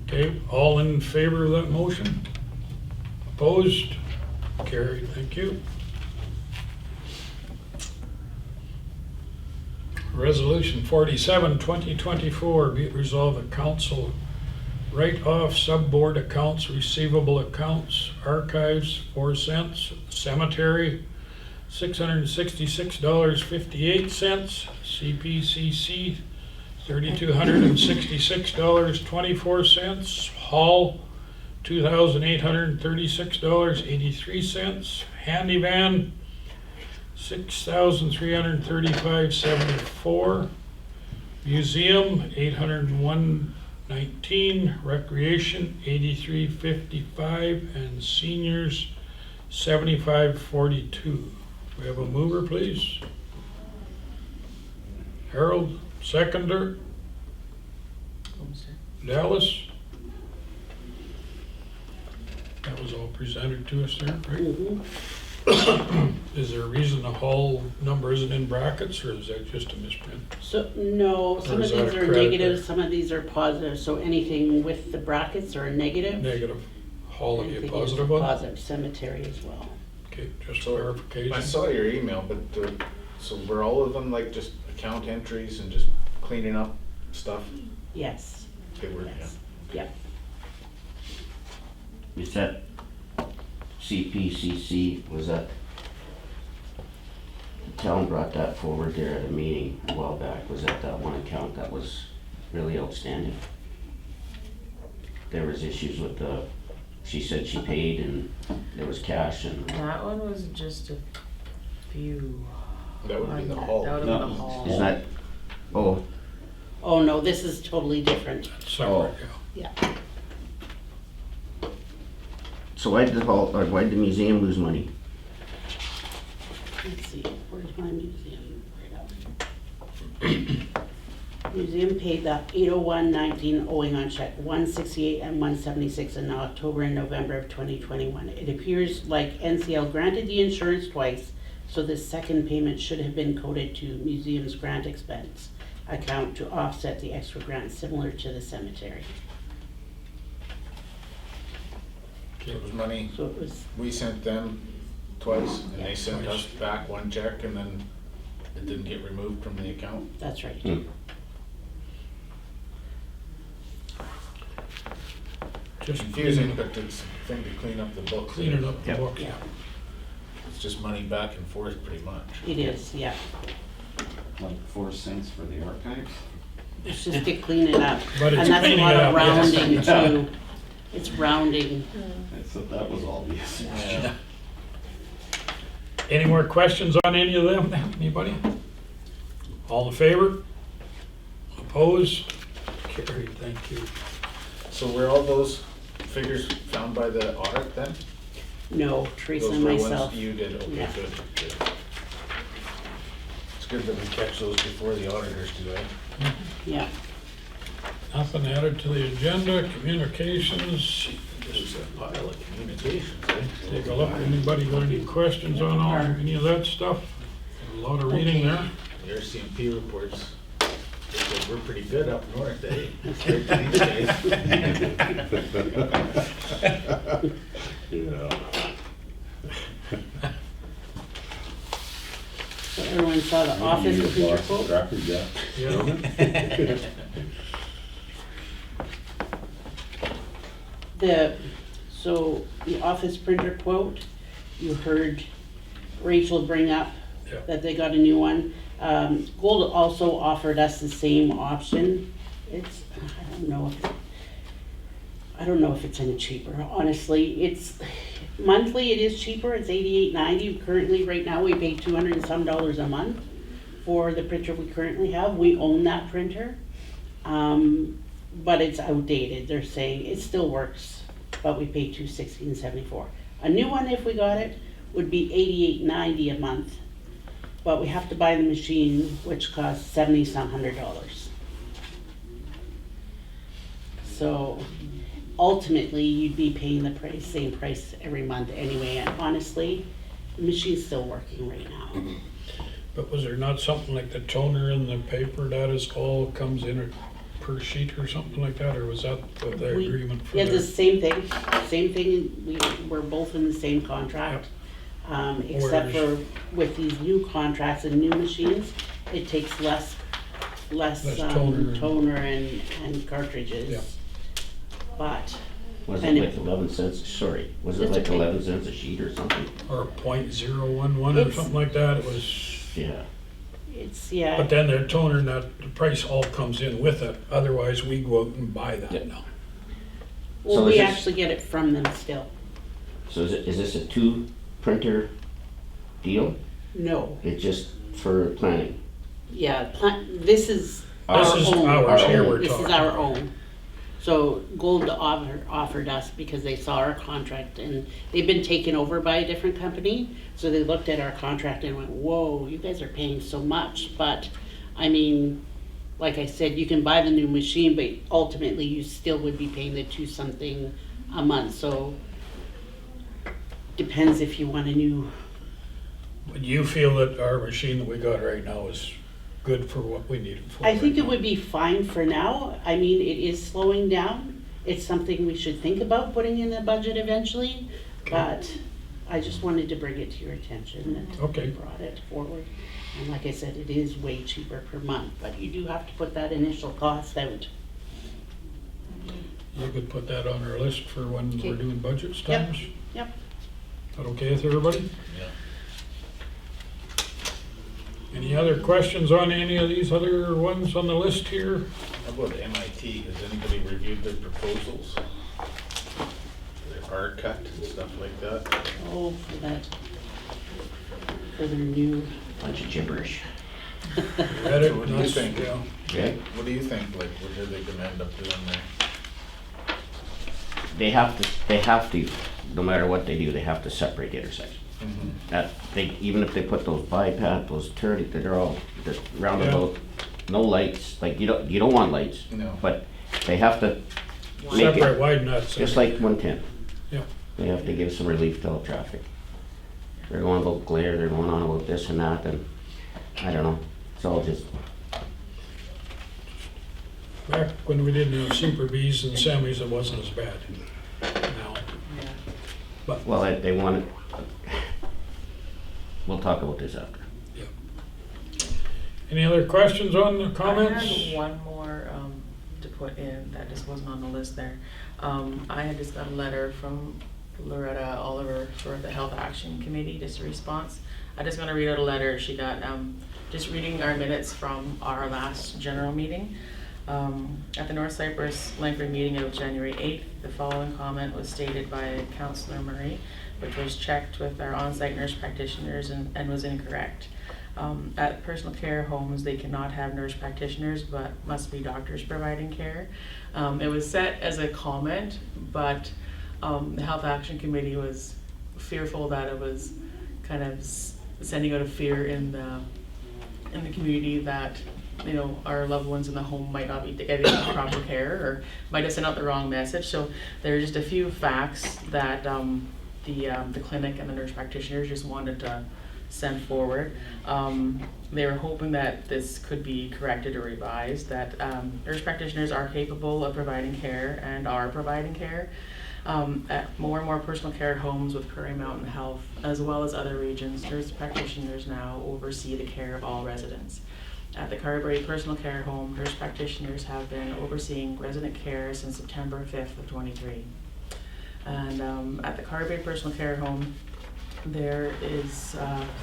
Okay, all in favor of that motion? Opposed? Carried, thank you. Resolution 47, 2024, be it resolved that council write-off sub-board accounts, receivable accounts, archives, 4 cents, cemetery, $666.58, CPCC, $3,266.24, hall, $2,836.83, handyman, $6,335.74, museum, $801.19, recreation, $83.55, and seniors, $75.42. We have a mover, please. Harold, seconder. Homestead. Dallas. That was all presented to us there, right? Mhm. Is there a reason the hall number isn't in brackets, or is that just a misprint? So, no, some of is these that a are credit negative, there? some of these are positive, so anything with the brackets are a negative. Negative. Hall would be a Anything is positive one? Positive, cemetery as well. Okay, just So, clarification. I saw your email, but so were all of them like just account entries and just cleaning up stuff? Yes, They were, yes, yep. Is that CPCC, was that? The town brought that forward there at a meeting a while back. Was that one account that was really outstanding? There was issues with she said she paid and there was cash and, That one was just a few. That would be the That hall. would have No, been the hall. is that, oh, Oh, no, this is totally different. Separate, Yeah. so why did why did the museum lose money? Let's see, where's my museum? Right up. Museum paid the 801.19 owing on check 168 and 176 in October and November of 2021. It appears like NCL granted the insurance twice, so this second payment should have been coded to museum's grant expense account to offset the extra grant, similar to the cemetery. It was money So it was, we sent them twice, and they sent us back one check, and then it didn't get removed from the account. that's right. Hmm. Just Confusing, but it's a thing to clean up the books. cleaning up the Yep. book. Yeah, It's just money back and forth pretty much. it is, yeah. Like 4 cents for the archives? It's just to clean it up. But it's And that's a cleaning lot it of up, yes. rounding too. It's rounding. I thought that was all the issue. Yeah. Any more questions on any of them? Anybody? All in favor? Opposed? Carried, thank you. So were all those figures found by the audit then? No, Teresa Those and were myself. ones you did, okay, Yeah. good, good. It's good that we catch those before the auditors do, eh? Yeah. Nothing added to the agenda, communications. There's a pile of communications, eh? Take a look, anybody got any questions on all, any of that stuff? A lot of reading there. Your CMP reports, they said we're pretty good up north, eh? Compared to these days. Yeah. So everyone saw the office printer quote? Yeah. So the office printer quote, you heard Rachel bring up Yeah. that they got a new one. Gold also offered us the same option. It's, I don't know if it's any cheaper, honestly. It's, monthly it is cheaper, it's $88.90. Currently, right now, we pay $200 and some a month. for the printer we currently have. We own that printer. But it's outdated. They're saying it still works, but we pay $216.74. A new one, if we got it, would be $88.90 a month. But we have to buy the machine, which costs $70-some hundred. So ultimately, you'd be paying the same price every month anyway. And honestly, the machine's still working right now. But was there not something like the toner in the paper, that is all comes in a per sheet or something like that, or was that the agreement for Yeah, that? the same thing, we're both in the same contract. Except for with these new contracts and new machines, it takes less toner and cartridges. Yeah. But, Was And it it- like 11 cents, sorry, was it It's like okay. 11 cents a sheet or something? Or .011 or It's- something like that, it was, Yeah. it's, yeah. but then their toner, the price all comes in with it, otherwise we go out and buy Yeah. that now. Well, So we is this- actually get it from them still. So is this a 2 printer deal? No, It's just for planning? yeah, this is our This is own. ours here own. we're This talking. is our own. So Gold offered us because they saw our contract and they've been taken over by a different company. So they looked at our contract and went, whoa, you guys are paying so much. But I mean, like I said, you can buy the new machine, but ultimately you still would be paying the $2-something a month. So depends if you want a new. Would you feel that our machine that we got right now is good for what we need it for? I think right it would be fine for now. I mean, it is slowing down. It's something we should think about putting in the budget eventually, but I just wanted to bring it to your attention that Okay. you brought it forward. And like I said, it is way cheaper per month, but you do have to put that initial cost out. You could put that on our list for when Okay. we're doing budget Yep. times? Yep. Is that okay with everybody? Yeah. Any other questions on any of these other ones on the list here? How about MIT? Has anybody reviewed their proposals? Their hard cut and stuff like that? Oh, for that, for their new, Bunch of gibberish. Read it, So what do you that's- think? yeah. Okay? What do you think, like, what are they gonna end up doing there? They have to, no matter what they do, they have to separate the intersection. That, even if they put those bypass, those they're all, the roundabout, no lights, like, you don't want lights. No. But they have to make Separate, it, widen that. just like 110. Yeah. They have to give some relief to the traffic. They're going about glare, they're going on about this and that, and I don't know, it's all just, Back when we didn't have Super Bs and semis, it wasn't as bad. Now, Yeah. well, they want it, we'll talk about this after. any other questions on the comments? I had one more to put in that just wasn't on the list there. I had just got a letter from Loretta Oliver for the Health Action Committee, just a response. I just want to read out a letter she got, just reading our minutes from our last general meeting. At the North Cypress-Langford meeting of January 8th, the following comment was stated by Councillor Murray, which was checked with our on-site nurse practitioners and was incorrect. At personal care homes, they cannot have nurse practitioners, but must be doctors providing care. It was set as a comment, but the Health Action Committee was fearful that it was kind of sending out a fear in the community that, you know, our loved ones in the home might not be getting proper care or might have sent out the wrong message. So there are just a few facts that the clinic and the nurse practitioners just wanted to send forward. They were hoping that this could be corrected or revised, that nurse practitioners are capable of providing care and are providing care. At more and more personal care homes with Prairie Mountain Health, as well as other regions, nurse practitioners now oversee the care of all residents. At the Carberry Personal Care Home, nurse practitioners have been overseeing resident care since September 5th of 23. And at the Carberry Personal Care Home, there is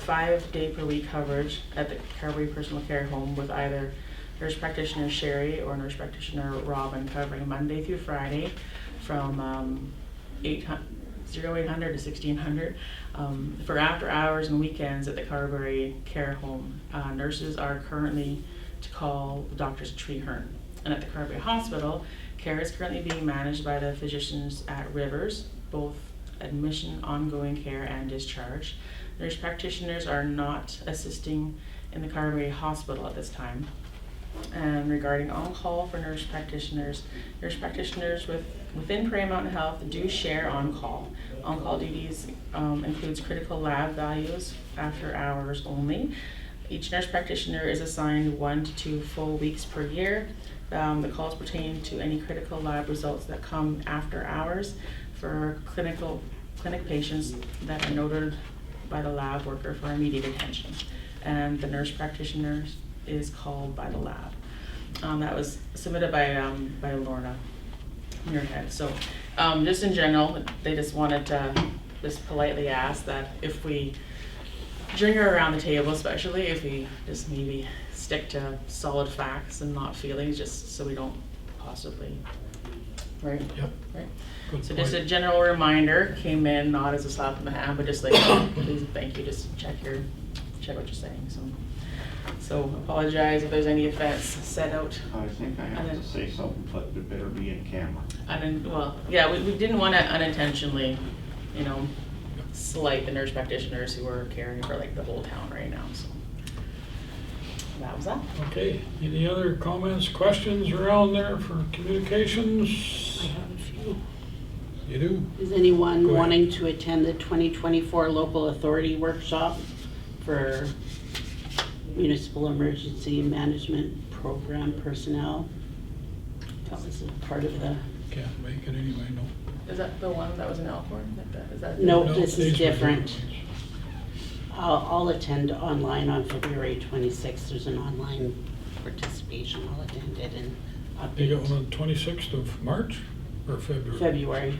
5-day per week coverage at the Carberry Personal Care Home with either nurse practitioner Sherry or nurse practitioner Robin covering Monday through Friday from 0800 to 1600 for after hours and weekends at the Carberry Care Home. Nurses are currently to call the doctors Treeherne. And at the Carberry Hospital, care is currently being managed by the physicians at Rivers, both admission, ongoing care, and discharge. Nurse practitioners are not assisting in the Carberry Hospital at this time. And regarding on-call for nurse practitioners within Prairie Mountain Health do share on-call. On-call duties includes critical lab values after hours only. Each nurse practitioner is assigned 1 to 2 full weeks per year. The calls pertain to any critical lab results that come after hours for clinic patients that are noted by the lab worker for immediate attention. And the nurse practitioner is called by the lab. That was submitted by Lorna Muirhead. So just in general, they just wanted to just politely ask that if we, during or around the table especially, if we just maybe stick to solid facts and not feelings, just so we don't possibly, right? Yep. Right. Good So point. just a general reminder, came in not as a slap in the hand, but just like, please, thank you, just check what you're saying, so apologize if there's any offense set out. I think I have to say something, but it better be in camera. And then, well, yeah, we didn't want to unintentionally, slight the nurse practitioners who are caring for like the whole town right now, so. That was that. Okay, any other comments, questions around there for communications? I have a few. You do? Is anyone Go ahead. wanting to attend the 2024 local authority workshop for municipal emergency management program personnel? That was a part of the, Can't make it anyway, no. Is that the one that was in Elkhorn? Is that? no, No, this these is were different. ones. I'll attend online on February 26th. There's an online participation. I'll attend it in You got one on the 26th of March or February? February.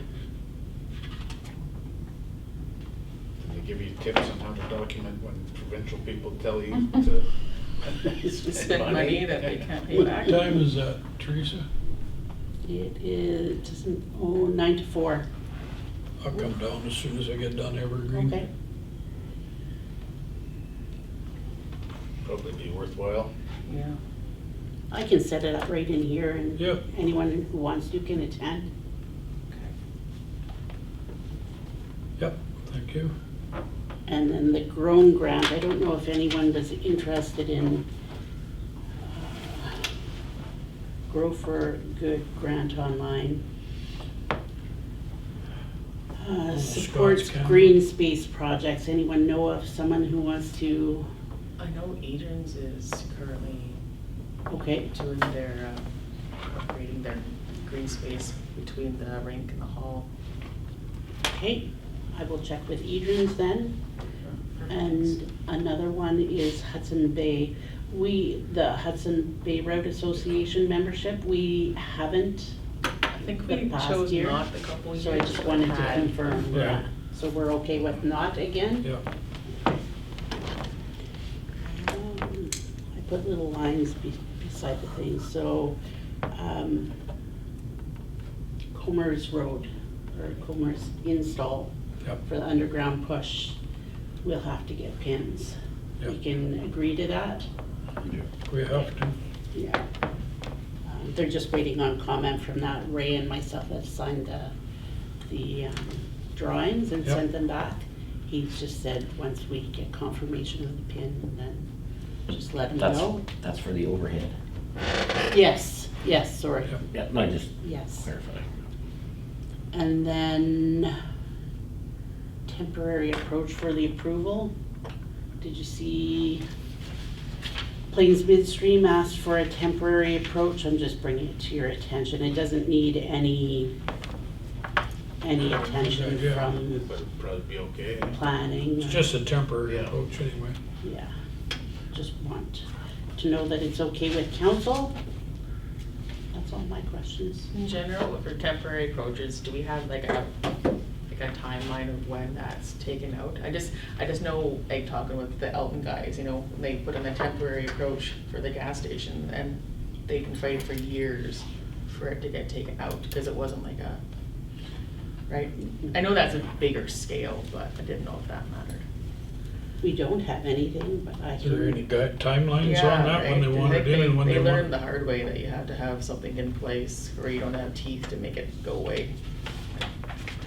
Can they give you tips on how to document when provincial people tell you to Spend money that they can't pay What back. time is that, Teresa? It is, 9 to 4. I'll come down as soon as I get done Evergreen. Okay. probably be worthwhile. Yeah. I can set it up right in here and Yep. anyone who wants to can attend. Yep, thank you. And then the Grown Grant, I don't know if anyone was interested in Grow for Good grant online. Supports Scott's Canada. green space projects. Anyone know of someone who wants to, I know Adrian's is currently okay, doing their, upgrading their green space between the rink and the hall. okay, I will check with Adrian's then. And another one is Hudson Bay. The Hudson Bay Road Association membership, we haven't, I think the we past chose year. not the couple years. so I just wanted to had. confirm Yeah. that. So we're okay with not again? Yeah, I put little lines beside the things, so, Comer's Road, or Comer's install yep, for the underground push, we'll have to get pins. We Yep. can agree to that? we have to. Yeah. They're just waiting on comment from that. Ray and myself have signed the drawings and Yep. sent them back. He's just said, once we get confirmation of the pin, then just let him know. That's for the overhead. Yes, sorry, Yep. Yeah, no, just yes. clarify. And then temporary approach for the approval. Did you see Plains Midstream asked for a temporary approach? I'm just bringing it to your attention. It doesn't need any attention Yeah. from But it'd probably be okay. planning. It's just a temporary Yeah. approach anyway. Yeah, just want to know that it's okay with council. That's all my questions. In general, for temporary approaches, do we have like a timeline of when that's taken out? I just know, like talking with the Elton guys, they put in a temporary approach for the gas station and they can fight for years for it to get taken out because it wasn't like right? I know that's a bigger scale, but I didn't know if that mattered. We don't have anything, but I Is there any can, timelines on that, when they right. want Like it in and when they They want? learned the hard way that you have to have something in place or you don't have teeth to make it go away.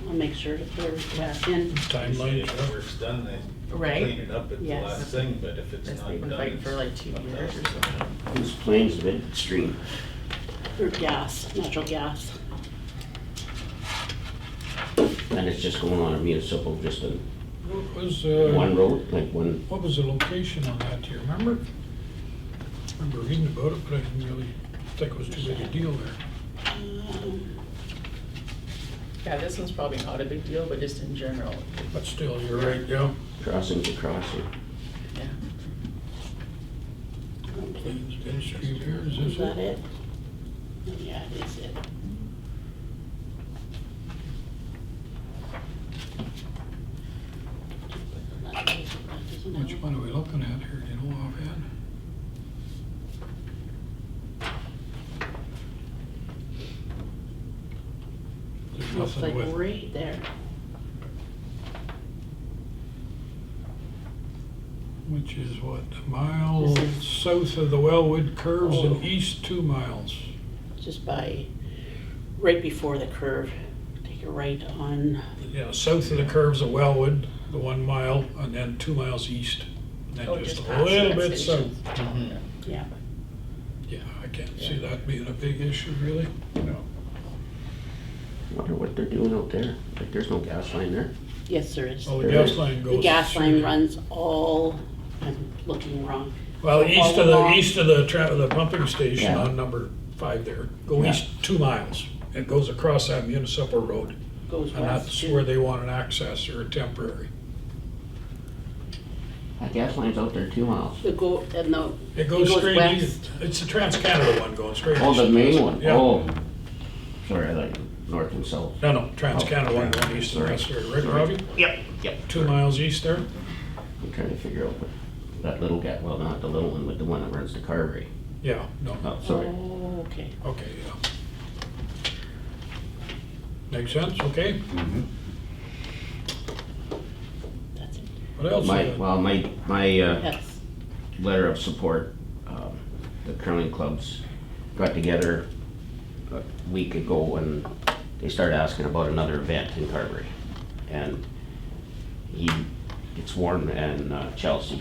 I'll make sure to put that in. Timelines, If the work's done, they Right. clean it up at the Yes. last thing, but if it's That's not they've been done, fighting for like 2 it's years or up to us. something. This plane's a bit extreme. For gas, natural gas. And it's just going on a municipal, just a what was, one road, like one, what was the location on that, do you remember? I remember reading about it, but I didn't really think it was too big a deal there. Yeah, this one's probably not a big deal, but just in general, But still, you're right, yeah. crossing's a crossing. yeah. Plains Bin Street here, is Is this that it? it? Oh, yeah, it is it. Which one are we looking at here, do you know offhand? There's Looks nothing like with, right there. which is what, a mile This is- south of the Wellwood curves Oh. and east 2 miles. Just by, right before the curve. Take a right on, Yeah, south of the curves of Wellwood, the 1 mile, and then 2 miles east. And Oh, then just just a past little that bit station. south. Mhm. yeah. Yeah, I can't see that being a big issue, really. No. Wonder what they're doing out there. Like, there's no gas line there. Yes, there is. Oh, the There gas is. line goes. The gas line through. runs all, I'm looking wrong. Well, all along. east of the pumping station Yeah. on number 5 there, go Yeah. east 2 miles. It goes across that municipal road, Goes and west. that's to- where they want an access or a temporary. That gas line's out there 2 miles. The go, and the. It goes straight west. east. It's the Trans-Canada one going straight east. Oh, the main one. Yeah. Oh, sorry, I thought north and south. No, Trans-Canada one going east and Sorry. west there, right, Robbie? Yep. 2 miles east there? I'm trying to figure out what, that little gas, well, not the little one, but the one that runs to Carberry. Yeah, no, Oh, sorry. Oh, okay. okay, yeah. Makes sense, okay? Mhm. That's it. What else? My Yes. letter of support, the curling clubs got together a week ago and they started asking about another event in Carberry. And it's Warren and Chelsea,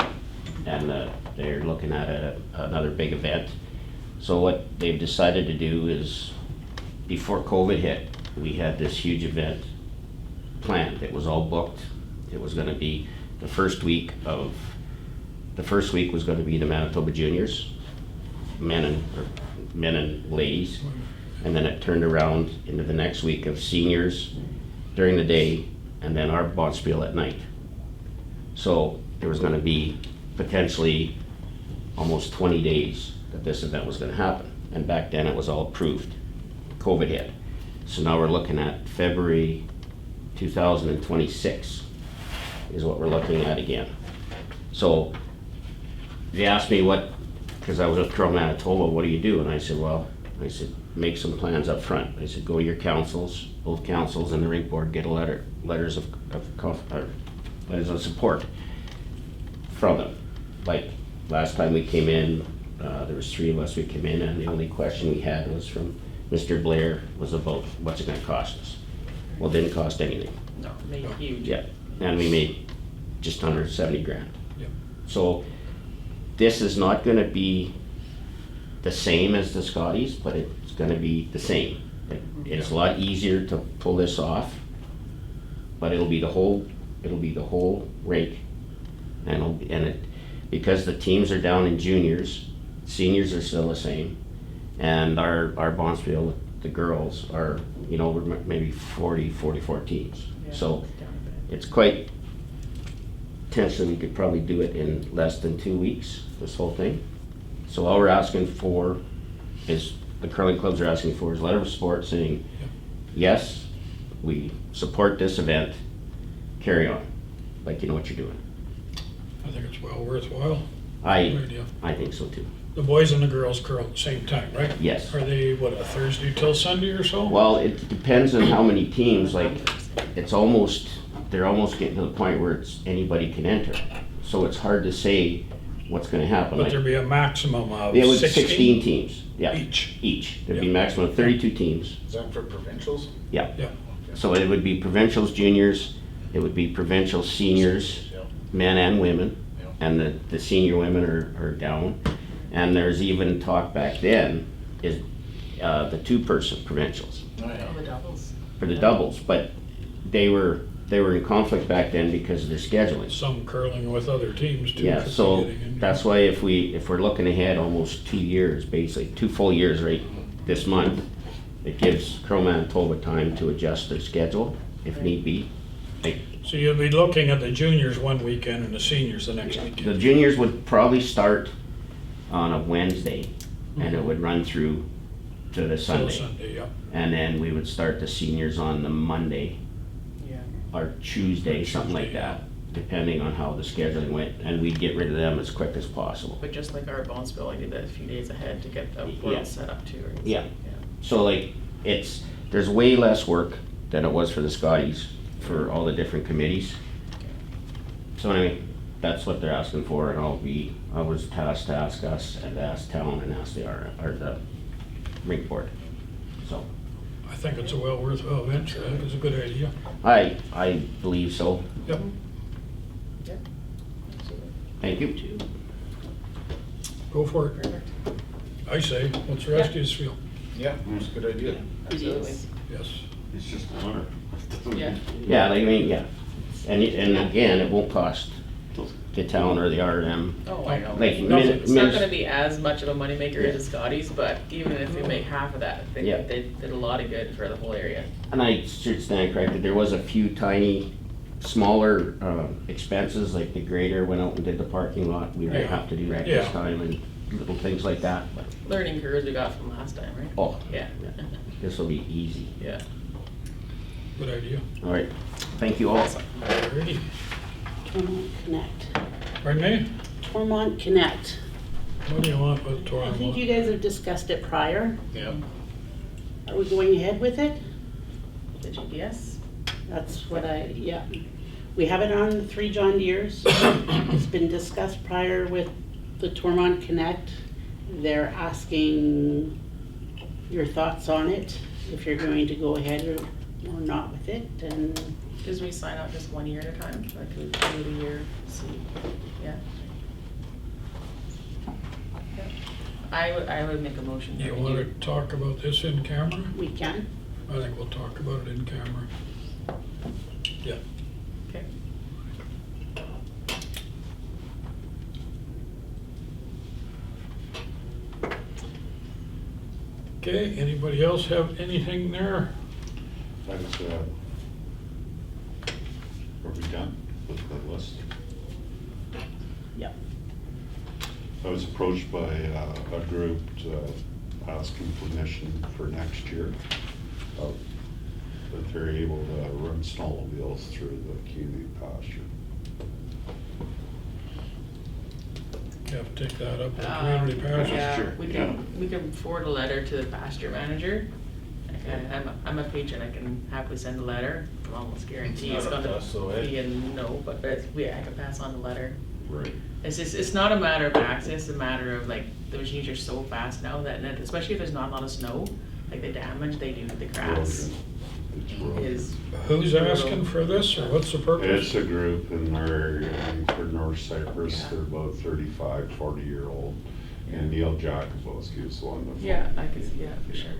and they're looking at another big event. So what they've decided to do is, before COVID hit, we had this huge event planned. It was all booked. It was gonna be the first week was gonna be the Manitoba Juniors, men and ladies. And then it turned around into the next week of seniors during the day, and then our bonspiel at night. So there was gonna be potentially almost 20 days that this event was gonna happen. And back then it was all approved. COVID hit. So now we're looking at February 2026 is what we're looking at again. So they asked me because I was with Curl Manitoba, what do you do? And I said, make some plans up front. I said, go to your councils, both councils and the rink board, get letters of support from them. Like last time we came in, there was 3 of us, we came in, and the only question we had was from Mr. Blair, was about what's it gonna cost us? Well, it didn't cost anything. No, made huge. Yeah, and we made just under 70 grand. Yep. So this is not gonna be the same as the Scotties, but it's gonna be the same. It's a lot easier to pull this off, but it'll be the whole rink. Because the teams are down in juniors, seniors are still the same, and our bonspiel, the girls are, we're maybe 44 teams. Yeah, So down a bit. it's quite, potentially we could probably do it in less than 2 weeks, this whole thing. So all we're asking for is, the curling clubs are asking for is a letter of support saying, yes, we support this event, carry on, like you know what you're doing. I think it's well worthwhile. Good I idea. think so too. The boys and the girls curl at the same time, right? Yes. Are they, a Thursday till Sunday or so? Well, it depends on how many teams, like, it's almost, they're almost getting to the point where it's, anybody can enter. So it's hard to say what's gonna happen. But Like, there'd be a maximum of it was 16 16 teams, yeah. each. There'd be Yeah. maximum of 32 teams, Is that for provincials? yeah. Yeah. So it would be provincials, juniors, it would be provincial seniors, Yeah. men and women, Yeah. and the senior women are down. And there's even talk back then, is the two-person provincials Oh, yeah. Oh, the doubles. for the doubles, but they were in conflict back then because of their scheduling. Some curling with other teams too. Yeah, for so getting in. that's why if we're looking ahead almost 2 years, basically, 2 full years right this month, it gives Crow Manitoba time to adjust their schedule if need be. Like, So you'll be looking at the juniors one weekend and the seniors the next the weekend. juniors would probably start on a Wednesday and it would run through to the Till Sunday. Sunday, yeah. And then we would start the seniors on the Monday Yeah. or Tuesday, something like Tuesday, that, depending on how the scheduling went, and we'd get rid of them as quick as possible. But just like our bones bill, I did that a few days ahead to get the Yeah. portal set up too, right? Yeah. So like, there's way less work than it was for the Scotties, for all the different committees. So anyway, that's what they're asking for, and I was tasked to ask us, and ask town, and ask the rink board. So, I think it's a well worthwhile venture. I think it's a good idea. I believe so. Yep. Yeah. Absolutely. Thank you. Go for it. Perfect. I say, what's the rest of you feel? Yeah, it's a good idea. Absolutely. Yes. It's just water. Yeah. Yeah, like, I mean, yeah. And again, it won't cost the town or the RM. Oh, I know. Like, It's not gonna be as much of a moneymaker as the Scotties, but even if we make half of that, I Yeah. think they did a lot of good for the whole area. And I should stand corrected, there was a few tiny, smaller expenses, like the grader went out and did the parking lot. We didn't Yeah. have to do that this Yeah. time, and little things like that, but, Learning curves we got from last time, right? oh, Yeah. this will be easy. Yeah. Good idea. All right, thank you all. Alrighty. Tormont Connect. Pardon me? Tormont Connect. What do you want with I think you Tormont? guys have discussed it prior. Yeah. Are we going ahead with it? The GPS? That's what yeah. We have it on the 3 John Deeres. It's been discussed prior with the Tormont Connect. They're asking your thoughts on it, if you're going to go ahead or not with it, and Because we sign up just 1 year at a time, like we do the year, see, yeah. Yeah. I would make a motion. that You we want do- to talk about this in camera? we can. I think we'll talk about it in camera. Yeah. Okay. Okay, anybody else have anything there? That's, are we done with the list? Yep. I was approached by a group asking permission for next year, that they're able to run snowmobiles through the community pasture. You have to take that up with community pasture. Yeah, Sure, we can forward a letter to the pasture manager. I'm a patron, I can happily send a letter, I'm almost guarantee it's Not a gonna fuss, though, eh? be a no, but I can pass on the letter. Right. It's not a matter of access, it's a matter of like, the machines are so fast now that, especially if there's not a lot of snow, like the damage they do to the grass Erosion. It's erosion. is. Who's asking for this, or what's the purpose? It's a group in there for North Cypress, Yeah. they're about 35, 40-year-old. And Neil Jakubowski is the one that. Yeah, I could, yeah, for sure.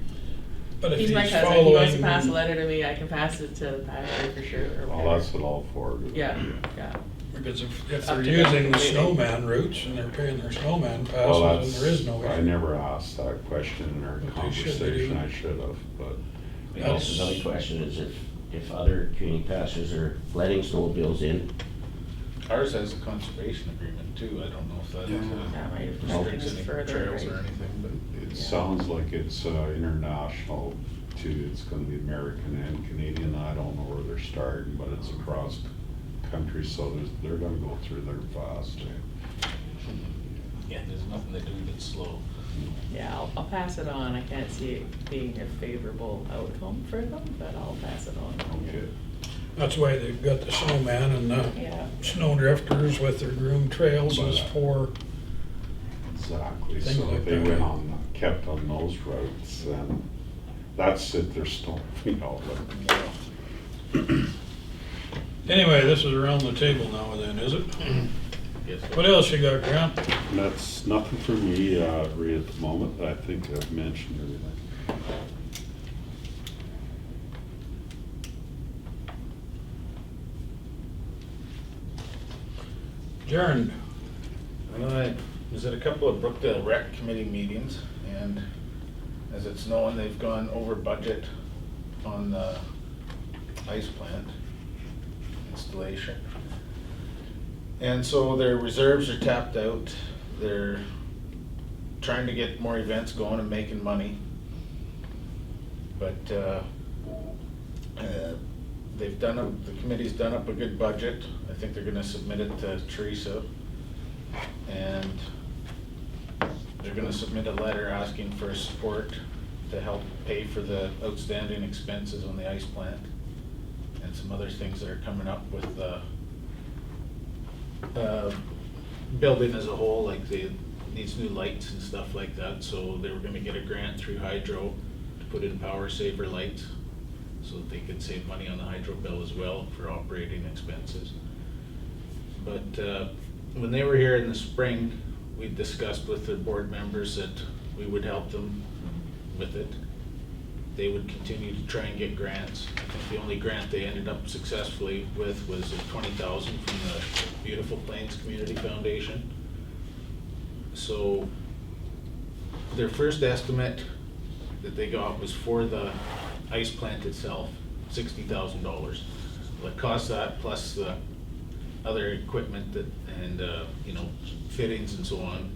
But if He's my he's cousin, he wants to following, pass a letter to me, I can pass it to the pastor for sure, or Well, whatever. that's what I'll forward. Yeah, yeah. because if Up they're to them using the completely. snowman routes and they're paying their snowman Well, passes, then there is no I issue. never asked that question in our But they should, they conversation, do. I should have, but. That's another question, is if other community pastures are letting snowmobiles in, Ours has a conservation agreement too, I don't know if that That might have taken restricts us any further, trails or right? anything, It Yeah. sounds like it's international too, it's gonna be American and Canadian, I don't know where they're starting, but it's across country, so they're gonna go through there fast. but, yeah, there's nothing they do that's slow. Yeah, I'll pass it on. I can't see it being a favorable outcome for them, but I'll pass it on. Okay. That's why they've got the snowman and the Yeah. snow drifters with their groomed trails is for, Exactly, Things so like if they that. went on, kept on those routes, then that's it, they're still, you know, but anyway, this is around the table now then, is it? Yes, What else you got, Grant? that's nothing for me, right at the moment. I think I've mentioned everything. Jern, I was at a couple of Brookdale Rec Committee meetings, and as it's known, they've gone over budget on the ice plant installation. And so their reserves are tapped out. They're trying to get more events going and making money. But the committee's done up a good budget. I think they're gonna submit it to Teresa. And they're gonna submit a letter asking for support to help pay for the outstanding expenses on the ice plant and some other things that are coming up with the building as a whole, like needs new lights and stuff like that. So they were gonna get a grant through Hydro to put in power saver lights so that they could save money on the hydro bill as well for operating expenses. But when they were here in the spring, we discussed with the board members that we would help them with it. They would continue to try and get grants. I think the only grant they ended up successfully with was $20,000 from the Beautiful Plains Community Foundation. So their first estimate that they got was for the ice plant itself, $60,000. Well, it cost that plus the other equipment that, and fittings and so on.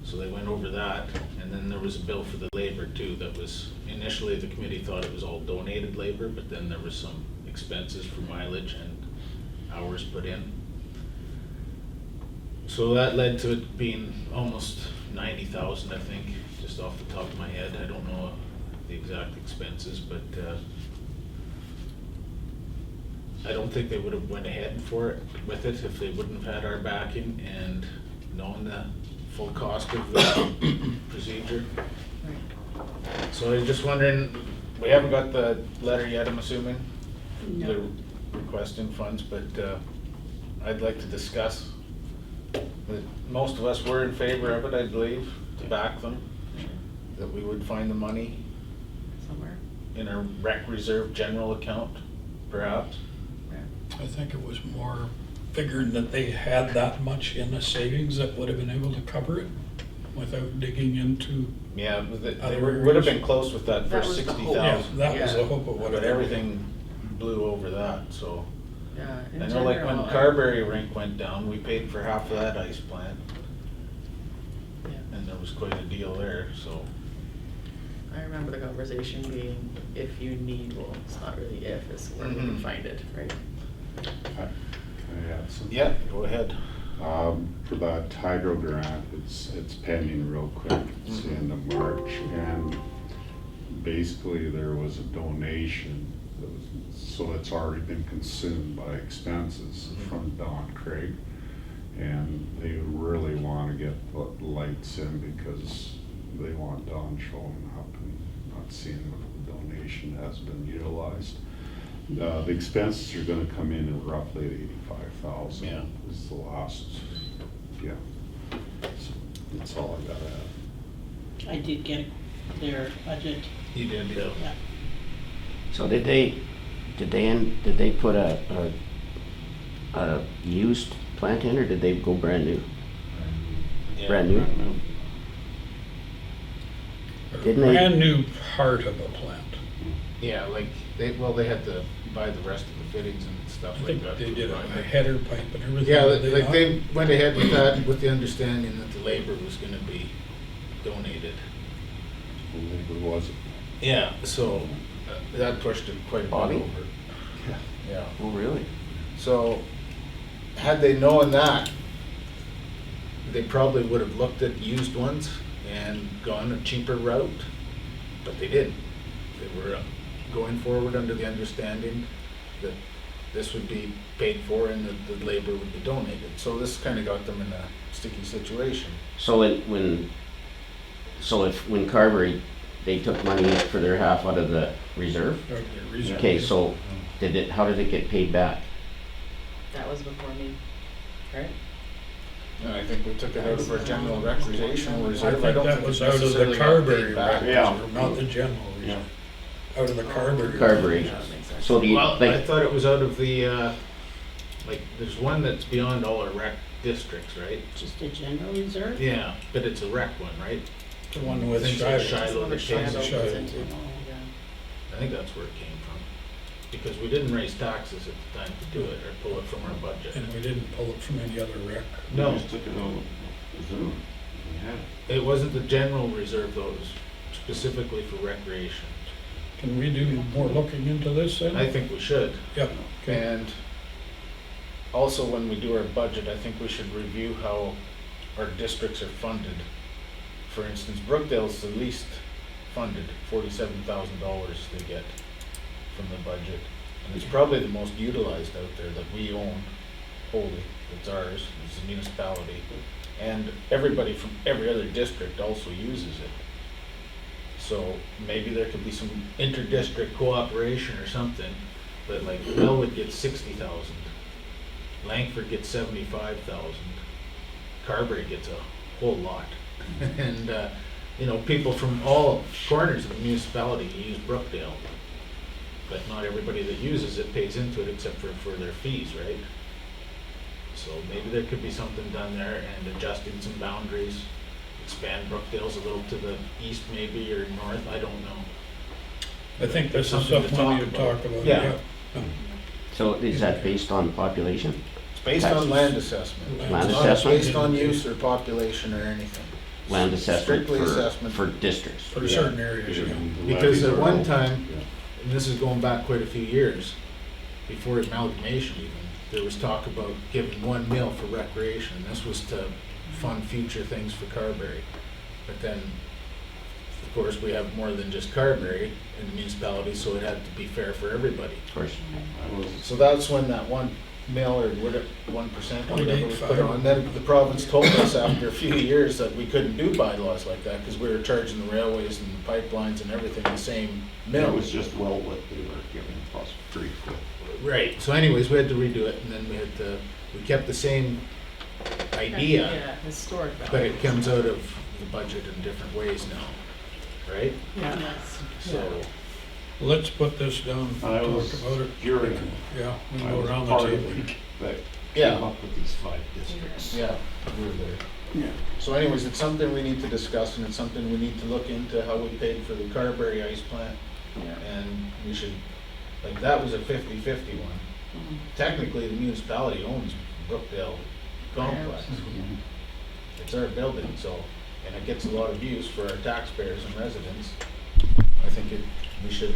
So they went over that, and then there was a bill for the labor too. That was, initially the committee thought it was all donated labor, but then there was some expenses for mileage and hours put in. So that led to it being almost 90,000, I think, just off the top of my head. I don't know the exact expenses, but I don't think they would have went ahead with it if they wouldn't have had our backing and known the full cost of the procedure. So I'm just wondering, we haven't got the letter yet, I'm assuming? No. They're requesting funds, but I'd like to discuss that most of us were in favor of it, I believe, to back them, that we would find the money Somewhere. in our rec reserve general account, perhaps. I think it was more figuring that they had that much in the savings that would have been able to cover it without digging into. Yeah, they Other would have areas? been close with that That first was the hope. 60,000. That was the Yeah. hope of what. But everything blew over that, so. Yeah. in I know like when general, Carberry rink went down, we paid for half of that ice plant, Yeah. and there was quite a deal there, so. I remember the conversation being, if you need, well, it's not really if, it's where we can Mhm. find it, right? Can I add something? Yeah, go ahead. For that hydro grant, it's pending real quick, it's the end of March, and basically there was a donation, that was- so it's already been consumed by expenses from Don Craig. And they really wanna get the lights in because they want Don showing up and not seeing what the donation has been utilized. The expenses are gonna come in at roughly at 85,000. Yeah. Is the last, yeah. So that's all I gotta add. I did get their budget. You did, yeah. Yeah. So did they put a used plant in, or did they go brand new? Yeah. Brand new? A Didn't they- brand new part of a plant. Yeah, like, they had to buy the rest of the fittings and stuff I like think that. they did a header pipe and everything. Yeah, did they like not? they went ahead with that with the understanding that the labor was gonna be donated. Who was it? Yeah, so that pushed it quite a bit Bobby? over. Yeah. Oh, really? So, had they known that, they probably would have looked at used ones and gone a cheaper route, but they didn't. They were going forward under the understanding that this would be paid for and the labor would be donated. So this kind of got them in a sticky situation. So when Carberry, they took money for their half out of the reserve? Or the reserve. Okay, so how did it get paid back? That was before me, right? And I think we took it out of our general recreational I reserve. think don't that think was it out of the necessarily got Carberry paid back. reserve, not the general reserve. Out of the Carberry. Carberry. Yeah, that makes sense. So do you Well, I think, thought it was out of the, like, there's one that's beyond all our rec districts, right? Just a general reserve? Yeah, but it's a rec one, right? The one with I think Shiloh. it's Shiloh. That's the one that Shiloh. Shiloh Shiloh. goes into. Yeah. Yeah. I think that's where it came from. Because we didn't raise taxes at the time to do it, or pull it from our budget. And we didn't pull it from any other rec. No, We just took it out of reserve. We had it. it wasn't the general reserve though, it was specifically for recreation. Can we do more looking into this then? I think we should. Yep, okay. And also, when we do our budget, I think we should review how our districts are funded. For instance, Brookdale's the least funded, $47,000 they get from the budget. And it's probably the most utilized out there that we own wholly. It's ours, it's a municipality. And everybody from every other district also uses it. So maybe there could be some inter-district cooperation or something, but like Melwood gets 60,000, Langford gets 75,000, Carberry gets a whole lot. And, you know, people from all corners of the municipality use Brookdale, but not everybody that uses it pays into it except for their fees, right? So maybe there could be something done there and adjusting some boundaries. Expand Brookdale's a little to the east maybe, or north, I don't know. I think this is Something to something we need to talk talk about. Yeah. so is that based on population? It's based Taxes. on land assessment. Land It's not assessment? based on use or population or anything. Land assessment Strictly assessment. for districts? For certain areas, yeah. Because at one time, and this is going back quite a few years, before amalgamation even, there was talk about giving 1 mil for recreation, and this was to fund future things for Carberry. But then, of course, we have more than just Carberry in the municipality, so it had to be fair for everybody. Of course. I was, So that's when that 1 mil or whatever, 1% or whatever was put 0.85. on. Then the province told us after a few years that we couldn't do bylaws like that because we were charging the railways and the pipelines and everything the same it mill. was just well what they were giving us grief with. Right, so anyways, we had to redo it, and then we kept the same idea, Yeah, historic but value. it comes out of the budget in different ways now, right? Yes. So, Let's put this down, and I talk was about it. during, Yeah, we I go was around the part of table. it that Yeah. came up with these 5 districts. yeah, we were there. Yeah. So anyways, it's something we need to discuss, and it's something we need to look into, how we paid for the Carberry ice plant, Yeah. and we should, like, that was a 50-50 one. Mhm. Technically, the municipality owns Brookdale complex. It's our building, so, and it gets a lot of use for our taxpayers and residents. I think we should,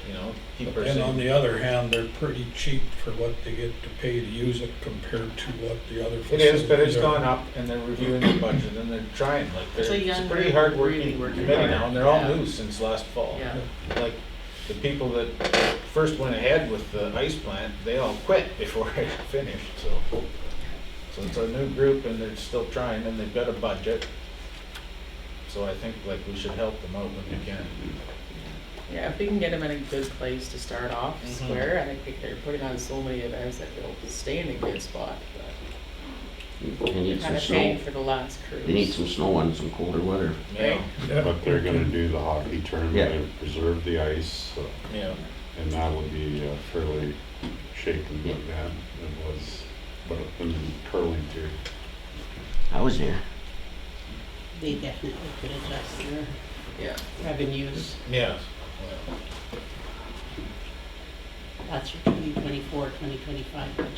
you know, keep our And on same. the other hand, they're pretty cheap for what they get to pay to use it compared to what the other It facilities is, but it's are. gone up, and they're reviewing the budget, and they're trying, like, It's a it's a young pretty group, hard-working really working committee hard. now, and they're all Yeah. new since last fall. Yeah. Like, the people that first went ahead with the ice plant, they all quit before it finished, so. So it's a new group, and they're still trying, and they've got a budget. So I think, like, we should help them out when we can. Yeah, if we can get them in a good place to start off, Mhm. square, I think they're putting on so many events that they'll stay in a good spot. But They need kind some of paying snow, for the last cruise. they need some snow on some colder weather. Yeah, Yeah. But they're gonna do the hockey tournament Yeah. and preserve the ice, yeah. and that would be fairly shaken Yeah. by that. It was, but in curling too. I was there. They definitely could adjust their Yeah. revenues. Yeah. That's your 2024, 2025 budget.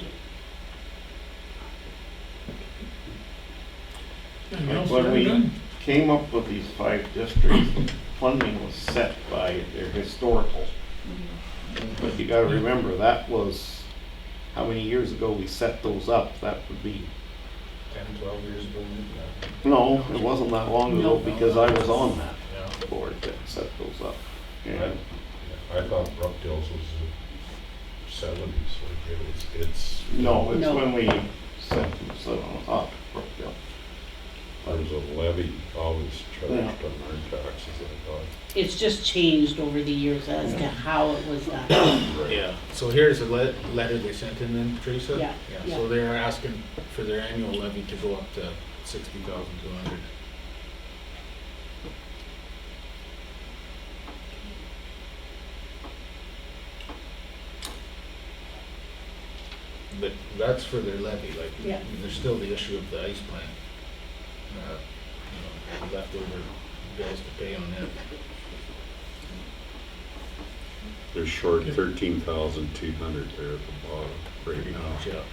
Anything else When there, we Ben? came up with these 5 districts, funding was set by their historical. But you gotta remember, that was, how many years ago we set those up? That would be, 10, 12 years ago. no, it wasn't that long ago, No. because I was on that Yeah. board that set those up. And I thought Brookdale's was seventies, like it's. No, it's No. when we set up Brookdale. There's a levy always charged Yeah. on our taxes, I thought. It's just changed over the years as to how it was done. Yeah, so here's a letter they sent in then, Teresa? Yeah, yeah. So they're asking for their annual levy to go up to 60,200. But that's for their levy, like, Yeah. there's still the issue of the ice plant. Leftover bills to pay on that. They're short 13,200 there at the bottom right Pretty now. much, yeah.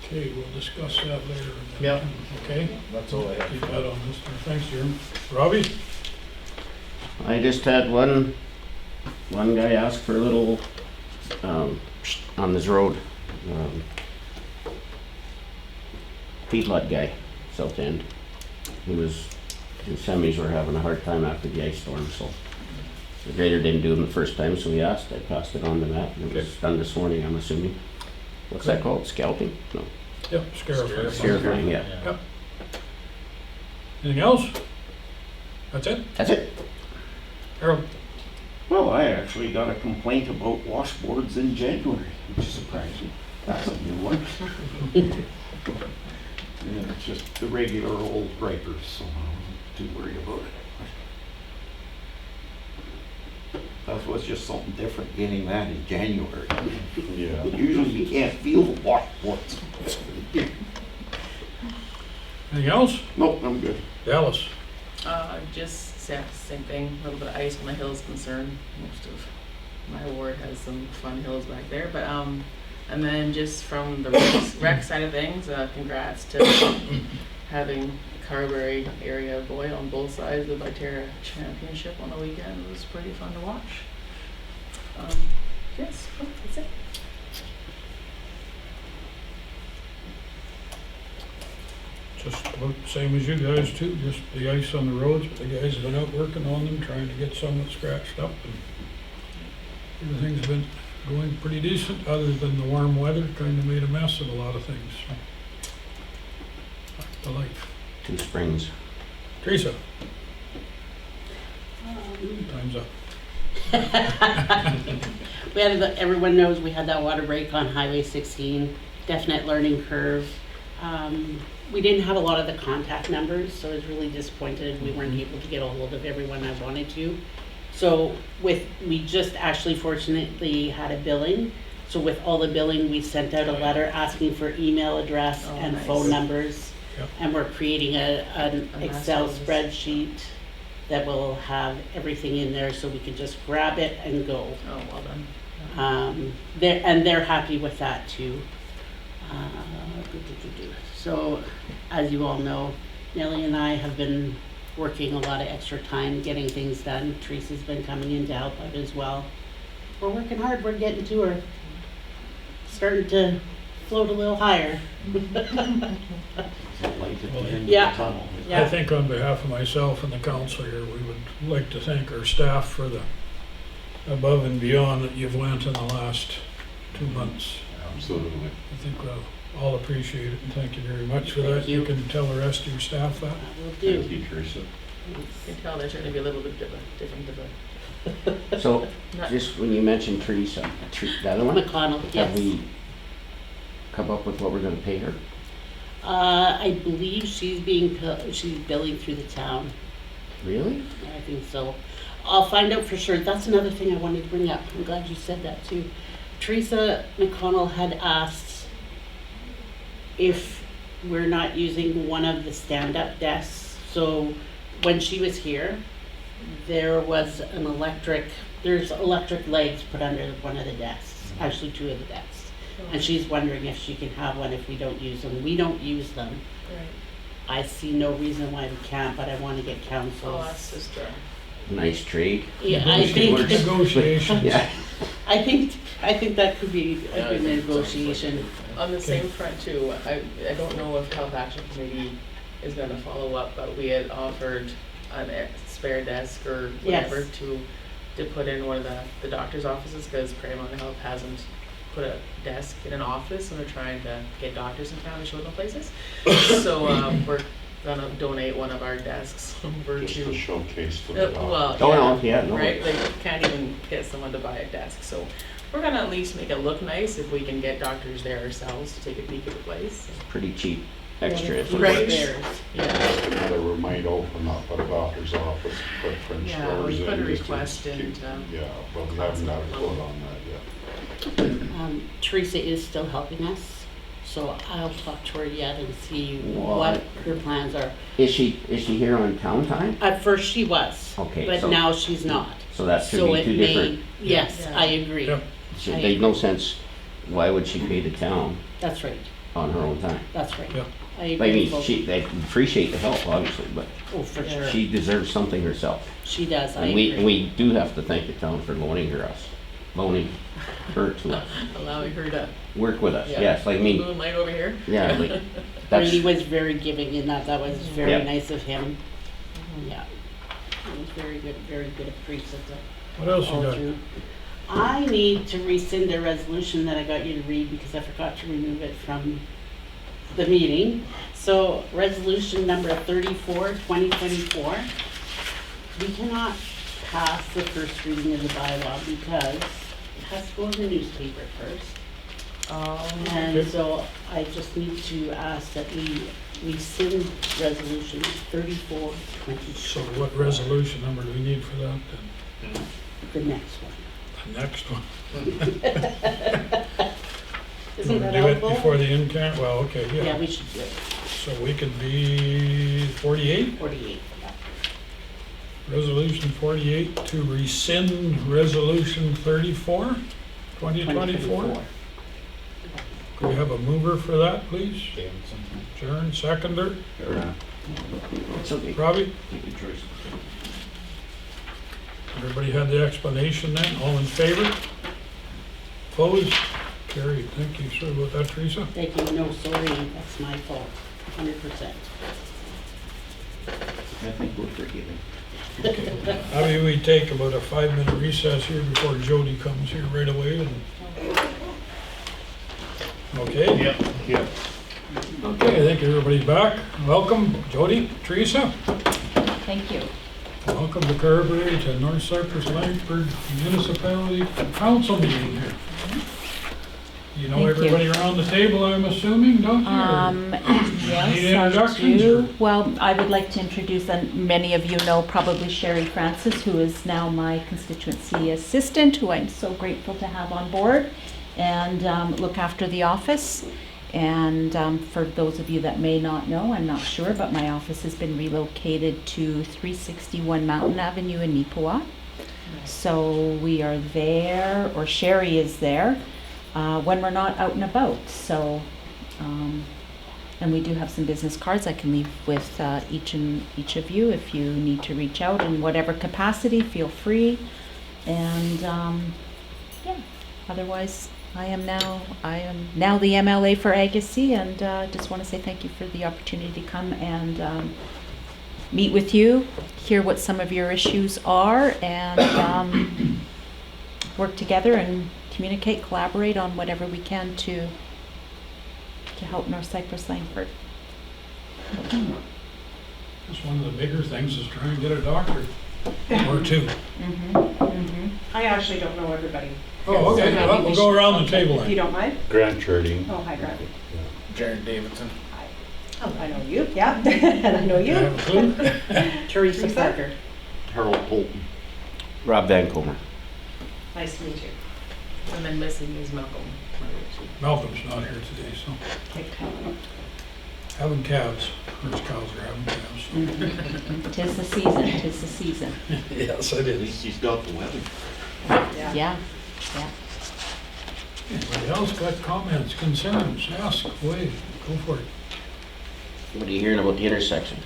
Okay, we'll discuss that later. Yeah. Okay, That's all I have. keep that on this. Thanks, Jim. Robbie? I just had one guy ask for a little, on this road, feedlot guy, south end. His semis were having a hard time after the ice storm, so the grader didn't do them the first time, so he asked, I passed it on to Matt, and it was done this morning, I'm assuming. What's that called, scalping? No, Yep, Scarif. scarifying, yeah. Yep. Anything else? That's it? That's it. Harold? Well, I actually got a complaint about washboards in January, which surprised me. That's a new one. Yeah, it's just the regular old gripers, so I wasn't too worried about it. That was just something different getting that in January. Yeah. Usually you can't feel the washboards. Anything else? Nope, I'm good. Dallas? Just same thing, a little bit of ice when the hill's concerned. Most of my ward has some fun hills back there, but and then just from the rec side of things, congrats to having Carberry area boy on both sides of the Viterra Championship on the weekend. It was pretty fun to watch. Yes, that's it. Just about the same as you guys too, just the ice on the roads, but the guys have been out working on them, trying to get some that scratched up. And everything's been going pretty decent, other than the warm weather, kind of made a mess of a lot of things. So, back to life. 2 springs. Teresa? Time's up. We had, everyone knows we had that water break on Highway 16, definite learning curve. We didn't have a lot of the contact numbers, so I was really disappointed we weren't able to get a hold of everyone I wanted to. So we just actually fortunately had a billing. So with all the billing, we sent out a letter asking for email address and nice. phone numbers. Yep. And we're creating an A Excel master list. spreadsheet that will have everything in there so we can just grab it and go. Oh, well done. They're happy with that too. So, as you all know, Nellie and I have been working a lot of extra time getting things done. Teresa's been coming in to help out as well. We're working hard, we're getting to her. Starting to float a little higher. Light at the end Yeah. of the tunnel. I think on behalf of myself and the council here, we would like to thank our staff for the above and beyond that you've lent in the last 2 months. Absolutely. I think we'll all appreciate it, and thank you very much for Thank that. you. You can tell the rest of your staff that. We'll Thank do. you, Teresa. You can tell they're trying to be a little bit different. So, Not- just when you mentioned Teresa, the other one, McConnell, have yes. we come up with what we're gonna pay her? I believe she's billing through the town. Really? I think so. I'll find out for sure. That's another thing I wanted to bring up. I'm glad you said that too. Teresa McConnell had asked if we're not using one of the stand-up desks. So when she was here, there's electric legs put under one of the desks, actually 2 of the desks. And she's wondering if she can have one if we don't use them. We don't use them. Right. I see no reason why we can't, but I want to get council's. Oh, that's just Nice trade. Yeah, I think, Negotiations. Yeah. I think that could be a good negotiation. on the same front too. I don't know if Health Action Committee is gonna follow up, but we had offered a spare desk or whatever Yes. to put in one of the doctor's offices, because Paramount Health hasn't put a desk in an office, and they're trying to get doctors in town to show them places. So, we're gonna donate one of our desks over Just to. a showcase for the dog. Well, Oh, no, yeah, no. right, they can't even get someone to buy a desk, so we're gonna at least make it look nice if we can get doctors there ourselves to take a peek at the place. Pretty cheap extra. if it Right. works. Yeah, Another we might open up a doctor's office, put French Yeah, doors we in. put a just to request in keep- to Yeah, but we haven't got a quote on that yet. Teresa is still helping us, so I'll talk to her yet and see What? what her plans are. Is she here on town time? At first she was, Okay, but so- now she's not. So that should So be it two may, different. yes, Yeah. I agree. Yeah. Should I make no agree. sense. Why would she pay the town That's right, on her own time? that's right. Yeah. I I agree. mean, Well, I appreciate the help, obviously, but oh, for sure. she deserves something herself. She does, I And we agree. do have to thank the town for loaning her to us, allowing her to. work with us. Yeah. Yes, like, I mean, Moonlight over here. yeah, like, that's, Brady was very giving in that, that was very Yeah. nice of him. Yeah. It was very good of Teresa to What else you all got? through. I need to rescind a resolution that I got you to read because I forgot to remove it from the meeting. So resolution number 34, 2024. We cannot pass the first reading of the bylaw because it has to go in the newspaper first. And Okay. so I just need to ask that we rescind resolution 34, 2024. So what resolution number do we need for that then? The next one. The next one. Isn't that Do it helpful? before the in-camp, well, okay, Yeah, yeah. we should do it. So we could be 48? 48, yeah. Resolution 48 to rescind resolution 34, 2024? Could we have a mover for that, please? Sharon, seconder. it's okay. Robbie? Everybody had the explanation then? All in favor? Opposed? Carried. Thank you. Sorry about that, Teresa. Thank you, no, sorry, that's my fault, 100%. I think we're forgiving. Maybe we take about a 5-minute recess here before Jody comes here right away and... Okay? Yeah. Okay, I think everybody's back. Welcome, Jody, Teresa. Thank you. Welcome to Carberry to North Cypress-Langford Municipality Council meeting here. You know Thank you. everybody around the table, I'm assuming, don't you? Or- Need Yes, I introductions, do. or- Well, I would like to introduce, and many of you know probably Sherry Francis, who is now my constituency assistant, who I'm so grateful to have on board and look after the office. And for those of you that may not know, I'm not sure, but my office has been relocated to 361 Mountain Avenue in Neepawa. So we are there, or Sherry is there, when we're not out and about. So, and we do have some business cards I can leave with each of you if you need to reach out in whatever capacity. Feel free, and yeah. Otherwise, I am now the MLA for Agassiz, and just want to say thank you for the opportunity to come and meet with you, hear what some of your issues are, and work together and communicate, collaborate on whatever we can to help North Cypress-Langford. Just one of the bigger things is trying to get a doctor or two. I actually don't know everybody. Oh, okay, well, we'll go around the table If you then. don't mind. Grant Cherding. Oh, hi, Grant. Jared Davidson. Oh, I know you, yeah, and I know Do you have a you. clue? Teresa Teresa? Parker. Harold Holton. Rob Vancomer. Nice to meet you. And then missing is Malcolm. Malcolm's not here today, so having calves. First cows are having calves. Tis the season, tis the season. Yes, it At is. least he's got the weather. Yeah, yeah. Anybody else got comments, concerns? Ask away. Go for it. What are you hearing about the intersection?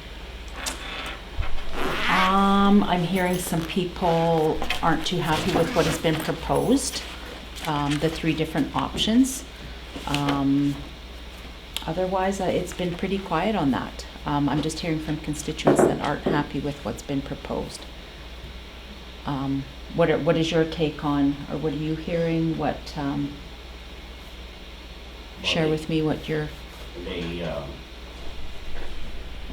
I'm hearing some people aren't too happy with what has been proposed, the 3 different options. Otherwise, it's been pretty quiet on that. I'm just hearing from constituents that aren't happy with what's been proposed. What is your take on, or what are you hearing? Share with me what you're.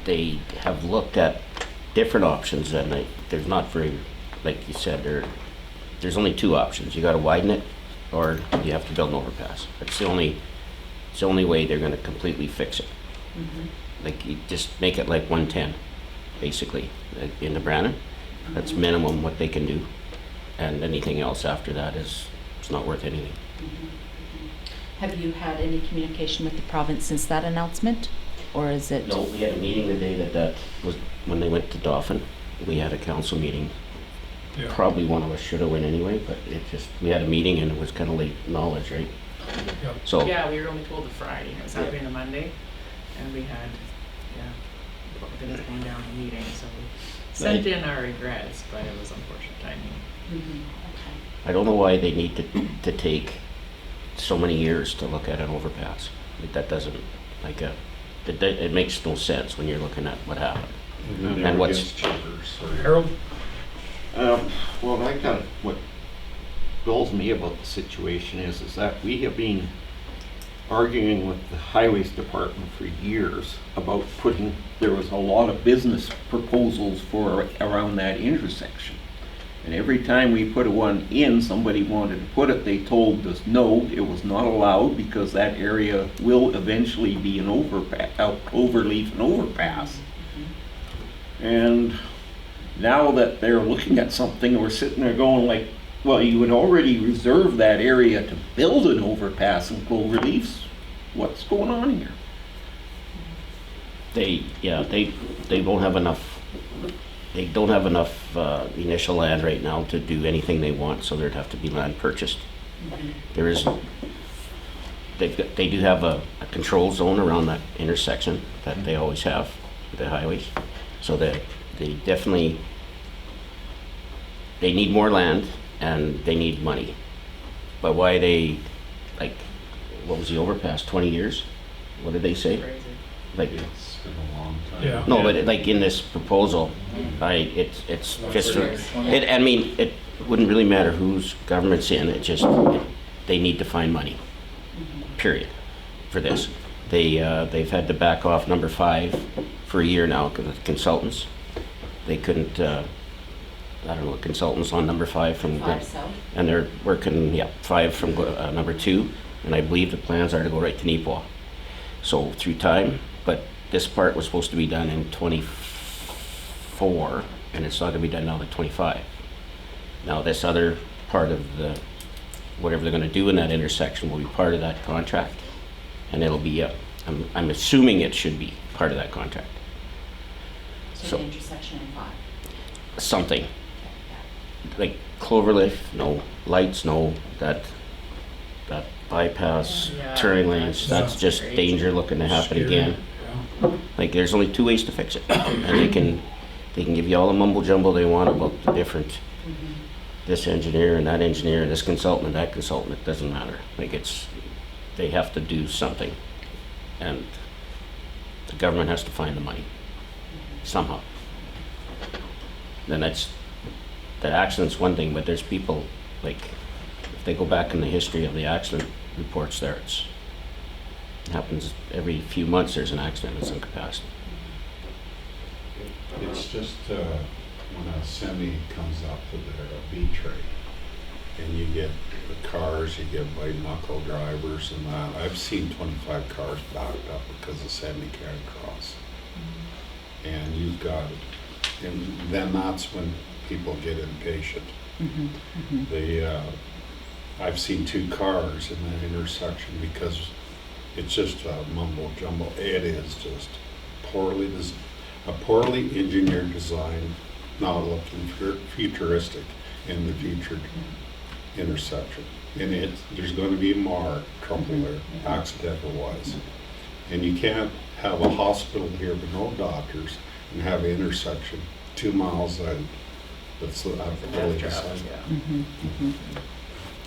They have looked at different options, and there's not very, like you said, there's only two options. You gotta widen it, or you have to build an overpass. It's the only way they're gonna completely fix it. Like, you just make it like 110, basically, in the Brannan. That's minimum what they can do, and anything else after that it's not worth anything. Have you had any communication with the province since that announcement, or is it? No, we had a meeting the day that was, when they went to Dauphin. We had a council meeting. Yeah. Probably one of us should have went anyway, but we had a meeting and it was kind of late knowledge, right? Yep. So, Yeah, we were only told the Friday, it was happening on Monday, and we had, things going down in the meeting, so we sent in our regrets, but it was unfortunate timing. I don't know why they need to take so many years to look at an overpass. Like, that doesn't, it makes no sense when you're looking at what happened. And what's Harold? Well, what gulls me about the situation is that we have been arguing with the highways department for years about there was a lot of business proposals for around that intersection. And every time we put one in, somebody wanted to put it, they told us no, it was not allowed because that area will eventually be an overleaf and overpass. And now that they're looking at something, we're sitting there going like, well, you would already reserve that area to build an overpass and overleafs. What's going on here? they won't have enough. They don't have enough initial land right now to do anything they want, so there'd have to be land purchased. There is, they do have a control zone around that intersection that they always have, the highways. So that they definitely, they need more land and they need money. But why they, like, what was the overpass, 20 years? What did they say? Crazy. Like, It's been a long time. Yeah. no, but like in this proposal, it's just, I mean, it wouldn't really matter whose government's in, they need to find money, period, for this. They've had to back off number 5 for a year now because of consultants. They couldn't, I don't know, consultants on number 5 from, and they're working, 5 from number 2, and I believe the plans are to go right to Neepawa. So through time, but this part was supposed to be done in 24, and it's not gonna be done now in 25. Now this other part of the, whatever they're gonna do in that intersection will be part of that contract, and it'll be, I'm assuming it should be part of that contract. So the intersection in 5. Something. Like Cloverleaf, no. Lights, no. That bypass, Yeah, turning lanes, that's just crazy. danger looking to happen Scary. again. Like, there's only 2 ways to fix it, and they can give you all the mumble jumble they want about the different, this engineer and that engineer and this consultant and that consultant. It doesn't matter. Like, they have to do something, and the government has to find the money somehow. Then the accident's one thing, but there's people, like, if they go back in the history of the accident reports there, it happens every few months. There's an accident in some capacity. It's just when a semi comes up to the B tray and you get the cars, you get white knuckle drivers and that. I've seen 25 cars backed up because the semi can't cross. And you've got, and then that's when people get impatient. I've seen 2 cars in that intersection because it's just a mumbo jumbo. It is just a poorly engineered design, not looking futuristic in the future intersection. And there's going to be more trouble there, accidental wise. And you can't have a hospital here with no doctors and have an intersection 2 miles in that's out of poorly designed.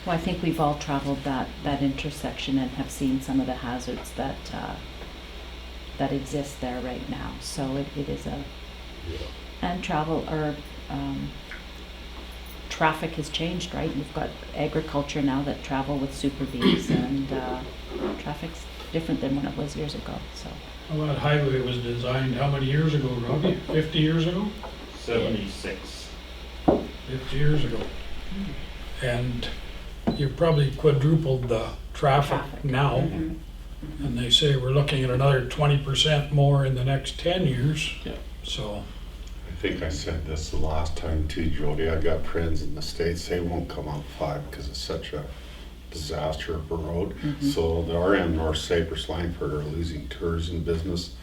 Well, I think we've all traveled that intersection and have seen some of the hazards that that exists there right now. So it is a, and traffic has changed, right? You've got agriculture now that travel with Super Bs, and traffic's different than when it was years ago, so. Well, that highway was designed how many years ago, Robbie? 50 years ago? 76. 50 years ago. And you've probably quadrupled the traffic now. Mhm. And they say we're looking at another 20% more in the next 10 years. Yeah. So, I think I said this the last time too, Jody. I got friends in the States, they won't come on 5 because it's such a disaster of a road. So the RM North Cypress-Langford are losing tourism business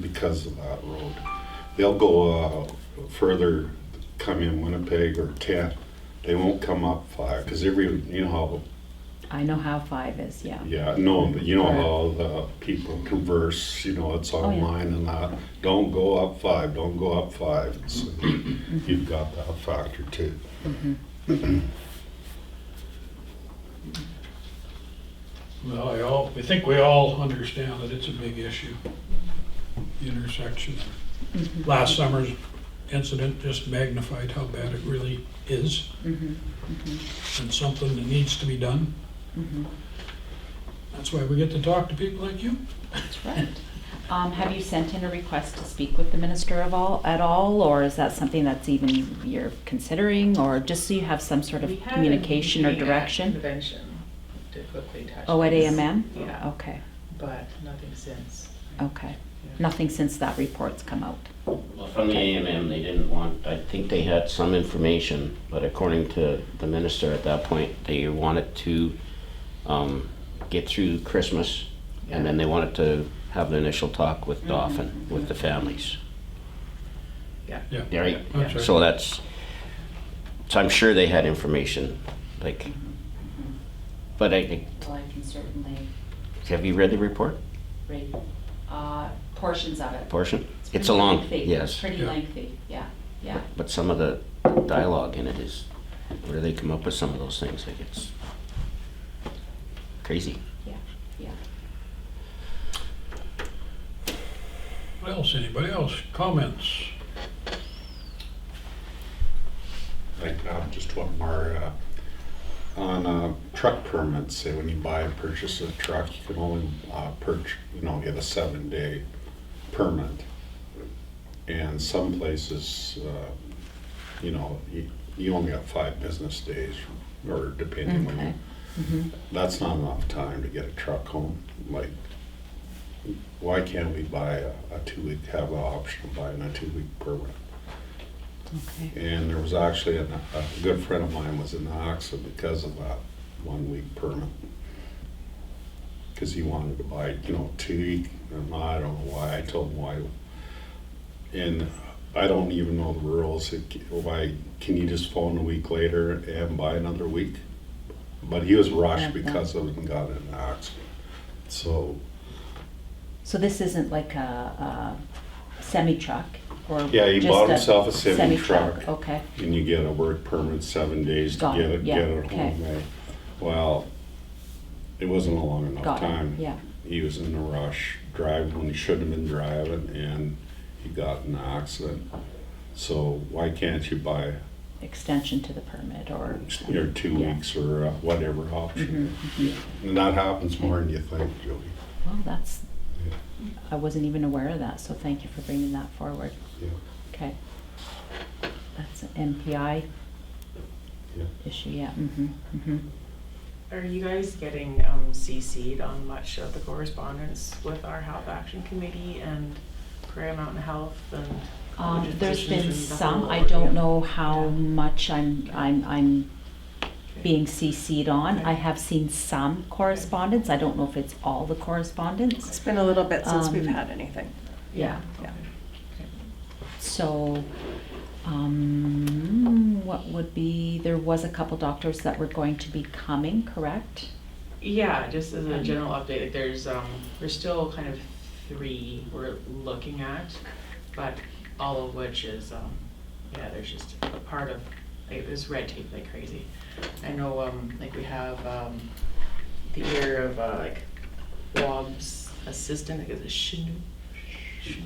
because of that road. They'll go further, come in Winnipeg or Kent. They won't come up 5 because you know how. I know how 5 is, yeah. Yeah, no, but you know how the people converse, you know, it's online and that. Don't go up 5, don't go up 5. So you've got that factor too. well, I think we all understand that it's a big issue. The intersection. Last summer's incident just magnified how bad it really is. And something that needs to be done. That's why we get to talk to people like you. That's right. Have you sent in a request to speak with the minister at all, or is that something that's even you're considering, or just so you have some sort of We had a communication or meeting at direction? Convention to quickly touch Oh, at base, AMM? Yeah. Okay, But nothing since. okay. Yeah. Nothing since that report's come out. Well, from the AMM, they didn't want, I think they had some information, but according to the minister at that point, they wanted to get through Christmas, and then they wanted to have the initial talk with Dauphin, with the families. Yeah. Right? That's right. So I'm sure they had information, like, but Well, I can certainly have you read the report read portions of it. portion? It's a long, yes. Pretty Yeah. lengthy, yeah, yeah. But some of the dialogue in it is, where do they come up with some of those things? Like, it's crazy. Yeah. What else? Anybody else? Comments? Like just one more on truck permits. Say when you buy and purchase a truck, you can only get a 7-day permit. And some places, you only have 5 business days, or depending Okay. on. That's not enough time to get a truck home. Like, why can't we buy a 2-week, have the option of buying a 2-week permit? Okay. And there was actually a good friend of mine was in the accident because of that 1-week permit. Because he wanted to buy, 2-week, and I don't know why, I told him why. And I don't even know the rules. Why, can you just phone a week later and buy another week? But he was rushed because of it and got in an accident. So this isn't like a semi-truck, or yeah, he just bought a himself a semi-truck. Okay. And you get a work permit 7 days to Got get it, it, yeah, get it okay. home. Well, it wasn't a long enough Got it, time. yeah. He was in a rush, driving when he shouldn't have been driving, and he got in an accident. So why can't you buy Extension to the permit, or your 2 Yeah. weeks or whatever option? And that happens more than you think, Jody. Well, I wasn't even aware of that, so thank you for bringing that forward. Yeah. Okay. That's an MPI Yeah. issue, yeah. Are you guys getting CC'd on much of the correspondence with our Health Action Committee and Prairie Mountain Health and colleges, There's positions been and the some, whole I don't ordeal? know how Yeah. much I'm being CC'd on. Okay. I have seen some correspondence, I don't know if it's all the correspondence. It's been a little bit since we've Um, had anything. Yeah. Yeah. So, what would be, there was a couple doctors that were going to be coming, correct? Yeah, just as a general update, like there's still kind of 3 we're looking at, but all of which is, there's just a part of, like, there's red tape like crazy. I know, like we have the ear of like WOBS assistant, I guess it's Shinu.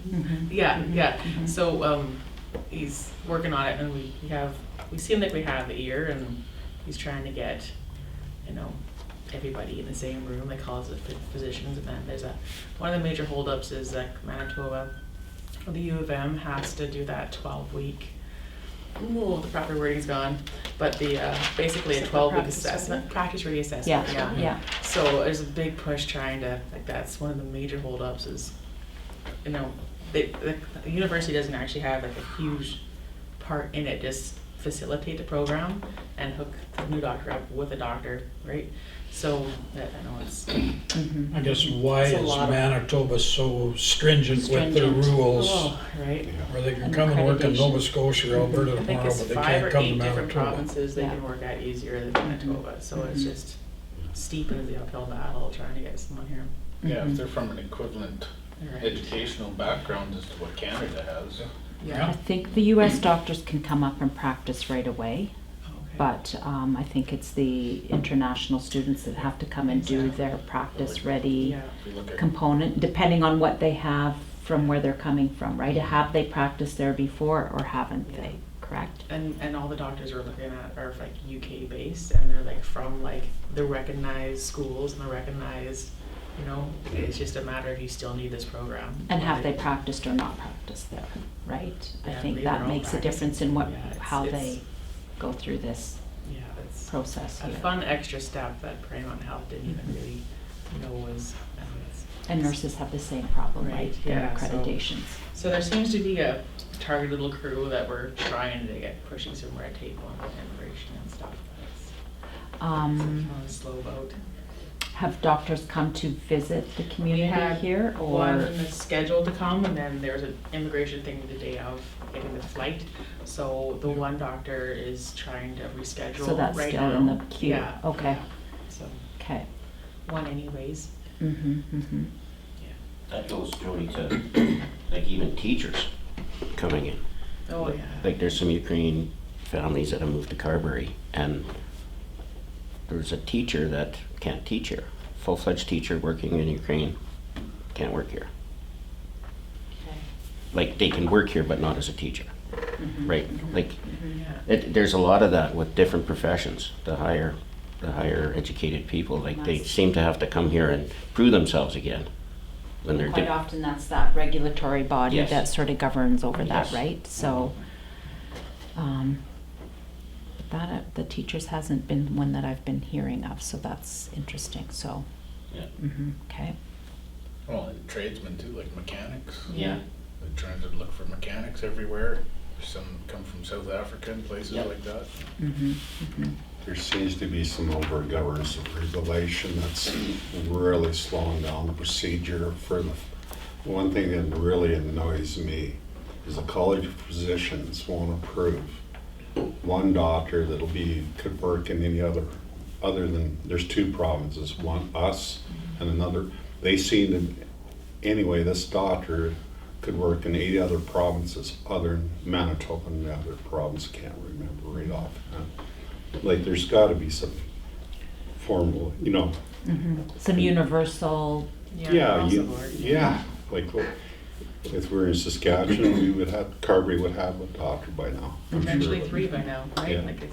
Mhm. Yeah, yeah. Mhm. So he's working on it, and we seem like we have the ear, and he's trying to get, you know, everybody in the same room. They call us the physicians, and then there's one of the major holdups is that Manitoba, the U of M has to do that 12-week. Ooh, the proper wording's gone, but the basically a 12-week assessment, practice ready assessment. Yeah. So there's a big push trying to, like, that's one of the major holdups is, you know, the university doesn't actually have like a huge part in it, just facilitate the program and hook the new doctor up with a doctor, right? So that, I know it's Mhm. I guess why It's a is lot of- Manitoba so stringent with their Stringent. rules? oh, right. Where they can And come and work in accreditation. Nova Scotia or Alberta I think tomorrow, it's but they 5 can't or come 8 to different Manitoba. provinces they Yeah. can work at easier than Manitoba. So it's Mhm. just steep into the uphill battle trying to get someone here. Yeah, Mhm. if they're from an equivalent Right. educational background as to what Canada has. Yeah. I think the US doctors can come up and practice right away, Okay. but I think it's the international students that have to come and do their practice ready Yeah. If you look at component, depending on what they have from where they're coming from, right? Have they practiced there before or haven't they, correct? And all the doctors we're looking at are like UK based, and they're like from like the recognized schools and the recognized, you know, it's just a matter of you still need this program. And have they Like, practiced or not practiced there, right? I Yeah, think they that were all makes a practicing. difference in what, Yeah, how it's- they go through this Yeah, it's process a here. fun extra step that Paramount Health didn't even really know was. And nurses have the same problem, right? Right, Their yeah, so- accreditations. So there seems to be a target little crew that we're trying to get pushing some red tape on immigration and stuff. But it's Um, kind of a slow boat. Have doctors come to visit the community had here One or? is scheduled to come, and then there's an immigration thing the day of getting the flight. So the one doctor is trying to reschedule So that's right still now. in the queue? Yeah. Okay. yeah. So Okay. one anyways. Mm-hmm, mm-hmm. That goes, Jody, to like even teachers coming in. Oh, yeah. Like there's some Ukrainian families that have moved to Carberry, and there's a teacher that can't teach here. Full-fledged teacher working in Ukraine can't work here. Like they can work here, but not as a teacher, right? Like Yeah. there's a lot of that with different professions. The higher educated people, like they seem to have to come here and prove themselves again when they're Quite often that's that regulatory body Yes. that sort of governs over that, Yes. right? So, but that, the teachers hasn't been one that I've been hearing of, so that's interesting, so. Yeah. Okay. Well, and tradesmen too, like mechanics. Yeah. They're trying to look for mechanics everywhere. Some come from South Africa and places Yep. like that. There seems to be some over-governance of regulation that's really slowing down the procedure for the, one thing that really annoys me is the College of Physicians won't approve one doctor could work in any other than, there's 2 provinces, one, us, and another. They seem to, anyway, this doctor could work in 8 other provinces other than Manitoba and the other province, can't remember right offhand. Like, there's gotta be some formal, Some universal, yeah, across the board. yeah, like, if we're in Saskatchewan, Carberry would have a doctor by now. I'm sure. Potentially 3 by now, right? Yeah. Like It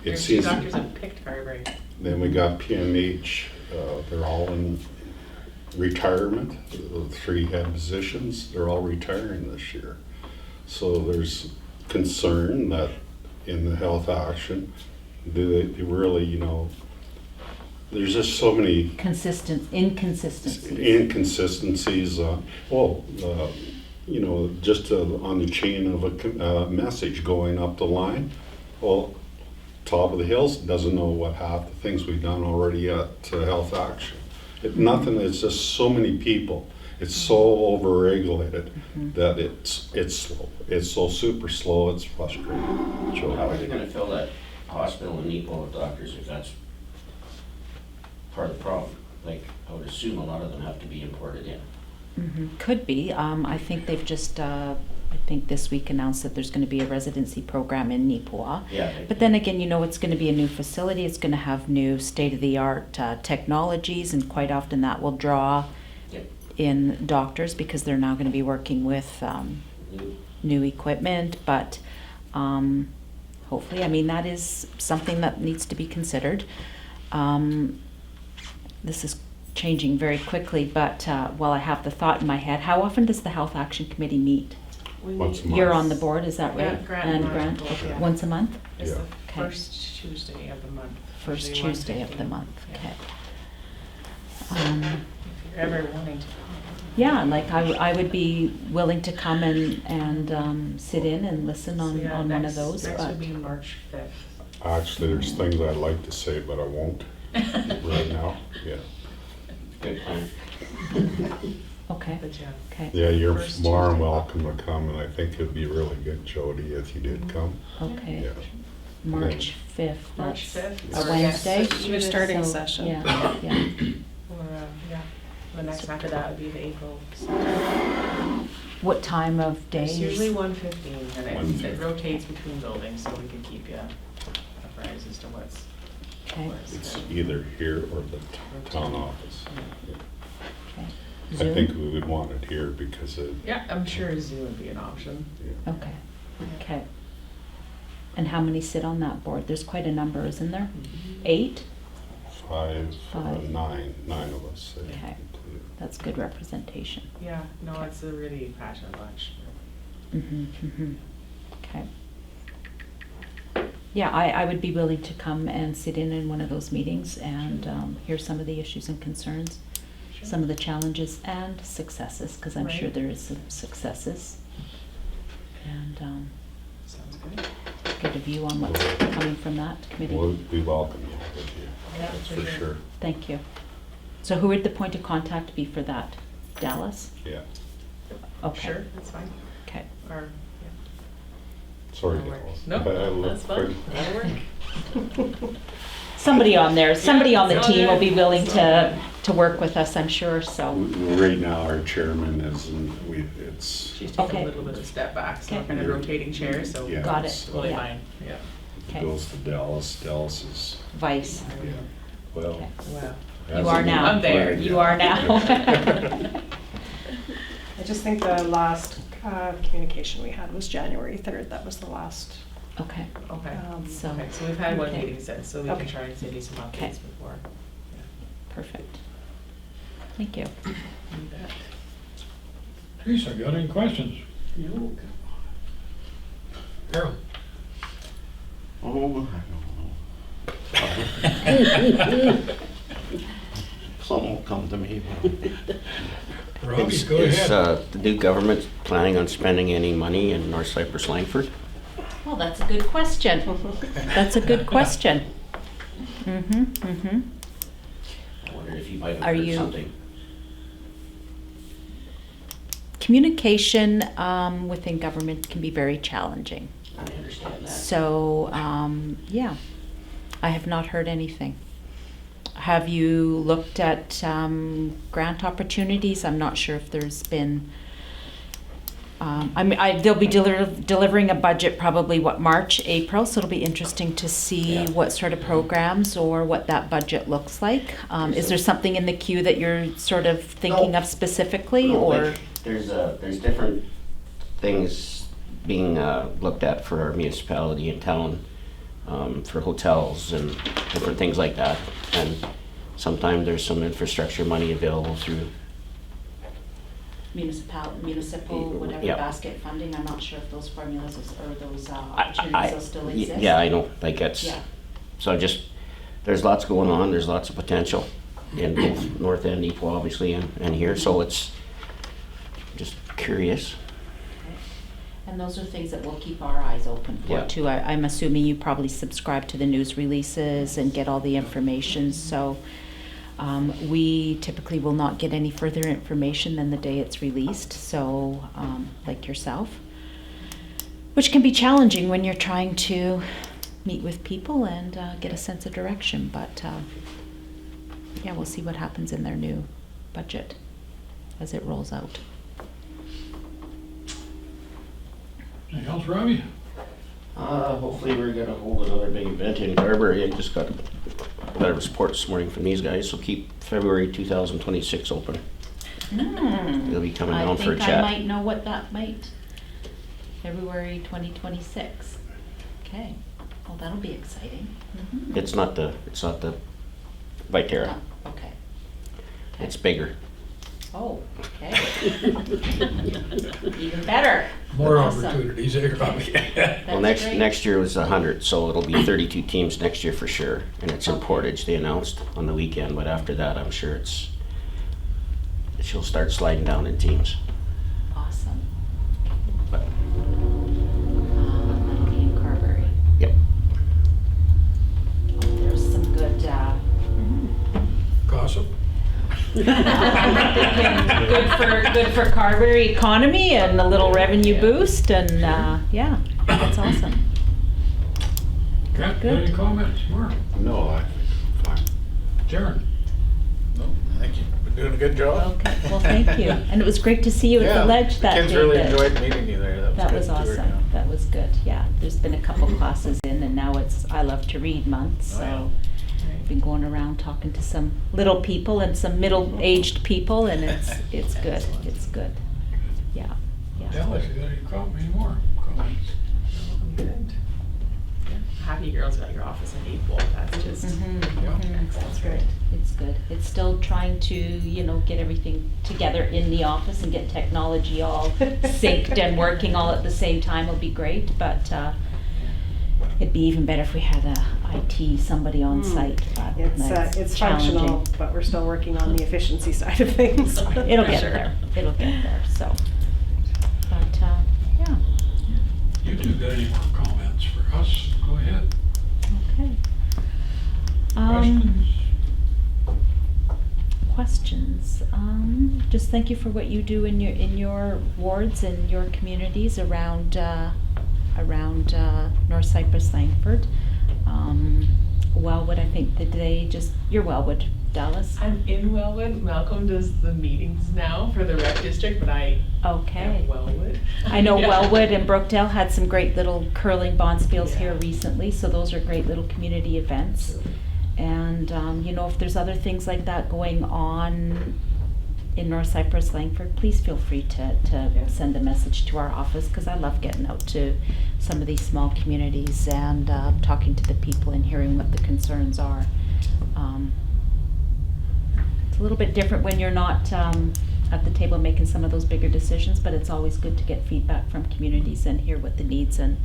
there's 2 seems- doctors that picked Carberry. Then we got PMH, they're all in retirement, the 3 head positions, they're all retiring this year. So there's concern that in the health action, do they really, there's just so many inconsistencies. inconsistencies, just on the chain of a message going up the line. Well, Top of the Hills doesn't know what half the things we've done already at Health Action. Nothing, it's just so many people. It's so over-regulated that it's slow. It's so super slow, it's frustrating. How are they gonna fill that hospital in Nepo with doctors if that's part of the problem? Like, I would assume a lot of them have to be imported in. Could be. I think they've just, I think this week announced that there's going to be a residency program in Neepawa. Yeah. But then again, it's going to be a new facility. It's going to have new state-of-the-art technologies, and quite often that will draw Yep. in doctors because they're now going to be working with new equipment, but hopefully, I mean, that is something that needs to be considered. This is changing very quickly, but while I have the thought in my head, how often does the Health Action Committee meet? Once a You're month. on the board, is that Yeah, right? Grant And and I Grant, both, yeah. once a month? It's the Okay. first Tuesday of the month. First usually Tuesday of the 1:15. month, Yeah. okay. If you're ever wanting to come. Yeah, like I would be willing to come and sit in and listen on, So, yeah, on one of next- those, Next but, would be March 5th. Actually, there's things I'd like to say, but I won't right now. Yeah. Good plan. okay, But yeah. okay, Yeah, you're First more than Tuesday. welcome to come, and I think it'd be really good, Jody, if you did come. okay. Yeah. March 5th, March that's 5th. a or, Wednesday? yes, Your starting So, session. Yeah, yeah. Or, yeah, the next after that would be the April. 2nd. What time of day? It's is- usually 1:15, and it 1:15. rotates between buildings, so we can keep you apprised as to what's. Okay, It's either here or the town office. okay. I Zoom? think we would want it here because it, Yeah, I'm sure Zoom would be an option. Okay, okay. And how many sit on that board? There's quite a number, isn't there? 8? five, Five. nine of us. say. Okay. That's good representation. Yeah, no, it's a really passionate bunch. Mm-hmm, mm-hmm. Okay. Yeah, I would be willing to come and sit in one of those meetings and hear some of the issues and concerns, some of the challenges and successes, because I'm sure Right. there is some successes. And Sounds good. get a view on what's coming from that committee. We welcome you, with you, Yeah, that's for for sure. sure. Thank you. So who would the point of contact be for that? Dallas? Yeah. Okay. Sure, that's fine. Okay. Or, Sorry, That'll work. Dallas. Nope, I look that's fine. pretty- that'll work. Somebody on there, somebody on the it's on team will there. be willing It's on to work with us, I'm sure, so. Right now, our chairman is, it's, She's taking Okay. a little bit of step back, so Okay. kind of rotating chairs, so. Yeah. Got it, it's, Totally yeah. fine, yeah. Okay. goes to Dallas. Dallas is, Vice. yeah, well. Okay. Wow. has You are a now. I'm there. flag, You yeah. are now. I just think the last communication we had was January 3rd. That was the last. Okay, Okay. so, Okay, so we've had one okay. meeting since, so we can Okay. try and send you some Okay. updates before. perfect. Thank you. You bet. Teresa, got any questions? No. Harold? Oh, I don't know. Some will come to me, but Robbie, go Is ahead. the new government planning on spending any money in North Cypress-Langford? Well, that's a good question. That's a good question. Mm-hmm, mm-hmm. I wondered if you might have Are heard you- something. Communication within government can be very challenging. I understand that. So, yeah, I have not heard anything. Have you looked at grant opportunities? I'm not sure if there's been, they'll be delivering a budget probably, March, April, so it'll be interesting to see Yeah. what sort of programs or what that budget looks like. Is there something in the queue that you're sort of thinking No. of specifically, No, or? like, there's different things being looked at for our municipality in town, for hotels and different things like that. And sometimes there's some infrastructure money available through, Municipal, whatever Yeah. basket funding, I'm not sure if those formulas or those I- opportunities will still exist. yeah, I know, like it's, Yeah. so just, there's lots going on, there's lots of potential in both North and Ipoh, obviously, and here, so it's just curious. And those are things that we'll keep our eyes open for Yeah. too. I'm assuming you probably subscribe to the news releases and get all the information, so we typically will not get any further information than the day it's released, so like yourself, which can be challenging when you're trying to meet with people and get a sense of direction, but yeah, we'll see what happens in their new budget as it rolls out. Anything else, Robbie? Hopefully we're gonna hold another big event in Carberry. I just got a letter of support this morning from these guys, so keep February 2026 open. He'll be coming I down for a think I chat. might know what that might, February 2026. Okay, well, that'll be exciting. It's not the Viterra. Oh, okay. It's bigger. Oh, okay. Even better. More Awesome. opportunities there, Robbie. Well, That's great. next year was 100, so it'll be 32 teams next year for sure. And it's in Okay. Portage, they announced on the weekend, but after that, I'm sure she'll start sliding down in teams. Awesome. But, That'll be in Carberry. yep. There's some good, Gossip? good for Carberry economy and a little revenue boost and, yeah, that's awesome. Got Good. any comments? Mark? No, I think I'm fine. Jaren? No, thank you. Been doing a good job. Okay, well, thank you. And it was great to see you at Yeah, the ledge that day. kids really that- enjoyed meeting you there. That was good to hear, awesome. yeah. That was good, yeah. There's been a couple classes in and now it's I Love to Read month, Oh, yeah. so I've been going around talking to some little people and some middle-aged people and it's good, it's good. Yeah, yeah. Dallas, you got any more comments? Good. Yeah. Happy girls got your office in April. That's just That's right. It's good. It's still trying to, get everything together in the office and get technology all synced and working all at the same time will be great, but it'd be even better if we had a IT somebody on site, but It's challenging. functional, but we're still working on the efficiency side of things. It'll For get sure. there. It'll get there, so. But, yeah, You two got any more comments for us? Go ahead. okay. Questions? Questions. Just thank you for what you do in your wards and your communities around North Cypress-Langford. Wellwood, I think that you're Wellwood, Dallas. I'm in Wellwood. Malcolm does the meetings now for the rec district, but I Okay. am Wellwood. I know Yeah. Wellwood and Brookdale had some great little curling bonspiels Yeah. here recently, so those are great little community events. And, if there's other things like that going on in North Cypress-Langford, please feel free to send a message to our office, because I love getting out to some of these small communities and talking to the people and hearing what the concerns are. It's a little bit different when you're not at the table making some of those bigger decisions, but it's always good to get feedback from communities and hear what the needs and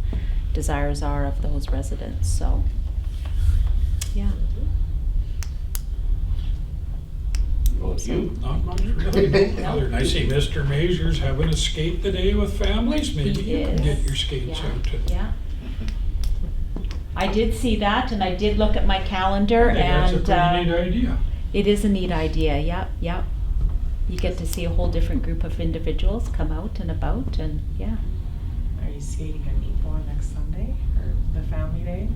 desires are of those residents, so, yeah. Well, you, Not much really. Other than I see Mr. Mazur's having a skate today with families. Maybe He you can get is. your skates Yeah, out. yeah. I did see that, and I did look at my calendar, I think that's a and pretty neat idea. it is a neat idea, yep, yep. You get to see a whole different group of individuals come out and about, and, yeah. Are you skating on April next Sunday or the family day?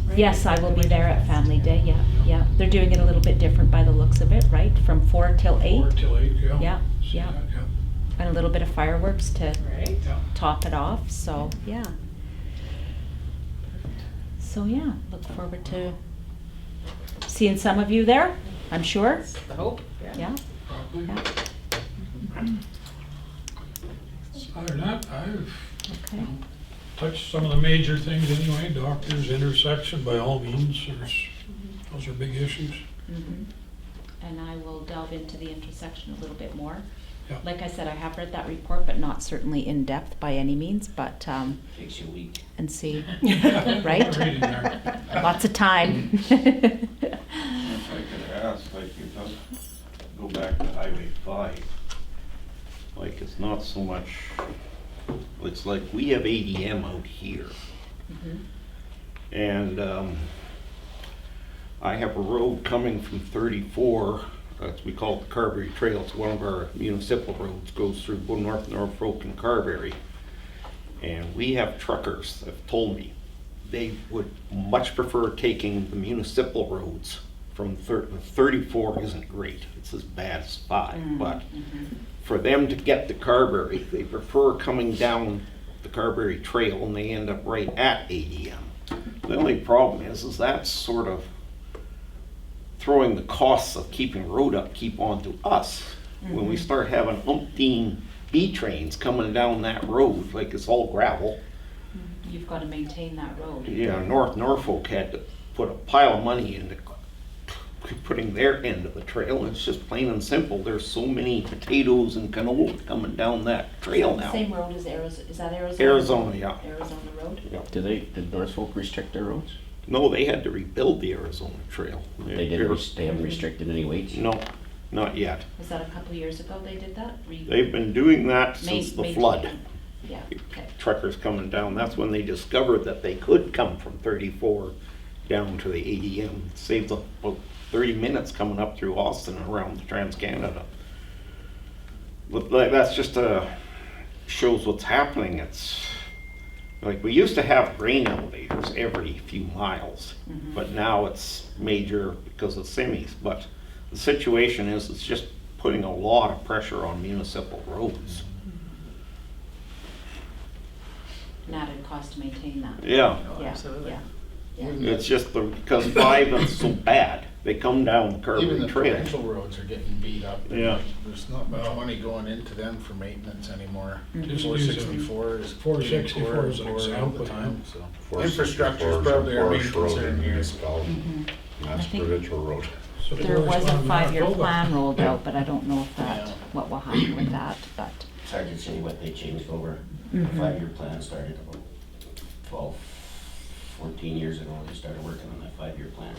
Right? Yes, I will be The there at Winter Family Fest, Day, yeah, yeah. They're doing it a little bit different by the looks of it, right? From 4 till 8, 4 till 8, yeah. Yeah, See yeah. that, yeah. and a little bit of fireworks to Right? Yeah. top it off, so, yeah. So, yeah, look forward to seeing some of you there, I'm sure, That's the hope. yeah, Probably. yeah, Other than that, I've okay. touched some of the major things anyway. Doctors, intersection, by all means, those are big issues. Mhm. And I will delve into the intersection a little bit more. Yeah. Like I said, I have read that report, but not certainly in depth by any means, but, Takes you a week. and see, Right? right? Reading there. Lots of time. if I could ask, like, if I go back to Highway 5, like, it's not so much, it's like, we have ADM out here. Mhm. And I have a road coming from 34, we call it the Carberry Trail. It's one of our municipal roads, goes through North Norfolk and Carberry. And we have truckers that have told me they would much prefer taking the municipal roads from 34 isn't great. It's as bad as 5, but for them to get to Carberry, they prefer coming down the Carberry Trail and they end up right at ADM. The only problem is that's sort of throwing the costs of keeping road upkeep onto us. When we start having umpteen B trains coming down that road, like it's all gravel. You've got to maintain that road. Yeah, Norfolk had to put a pile of money into putting their end of the trail. It's just plain and simple. There's so many potatoes and canola coming down that trail now. Same road as Arizona, is that Arizona? Arizona, yeah. Arizona Road? Did Norfolk restrict their roads? No, they had to rebuild the Arizona Trail. They didn't, they haven't restricted any weights? No, not yet. Was that a couple of years ago they did that? They've been doing that since the flood. Yeah, okay. Truckers coming down, that's when they discovered that they could come from 34 down to the ADM. Saves about 30 minutes coming up through Austin and around Trans-Canada. But that's just shows what's happening. It's like we used to have grain elevators every few miles, but now it's major because of semis. But the situation is it's just putting a lot of pressure on municipal roads. An added cost to maintain that. Yeah. Oh, Yeah, absolutely. yeah. It's just because 5 is so bad. They come down the Even Carberry the Trail. provincial roads are getting beat up. Yeah. There's not much money going into them for maintenance anymore. Just Four use a- sixty-four is. 464 is an all the example, time, so. 464 Infrastructure is probably our main Forest Road concern in here. municipality. That's I think- provincial road. So There we're was a responding 5-year October. plan rolled out, but I don't know if that, Yeah. what will happen with that, but. It's hard to say what they changed over. The 5-year plan started about 12, 14 years ago. They started working on that 5-year plan.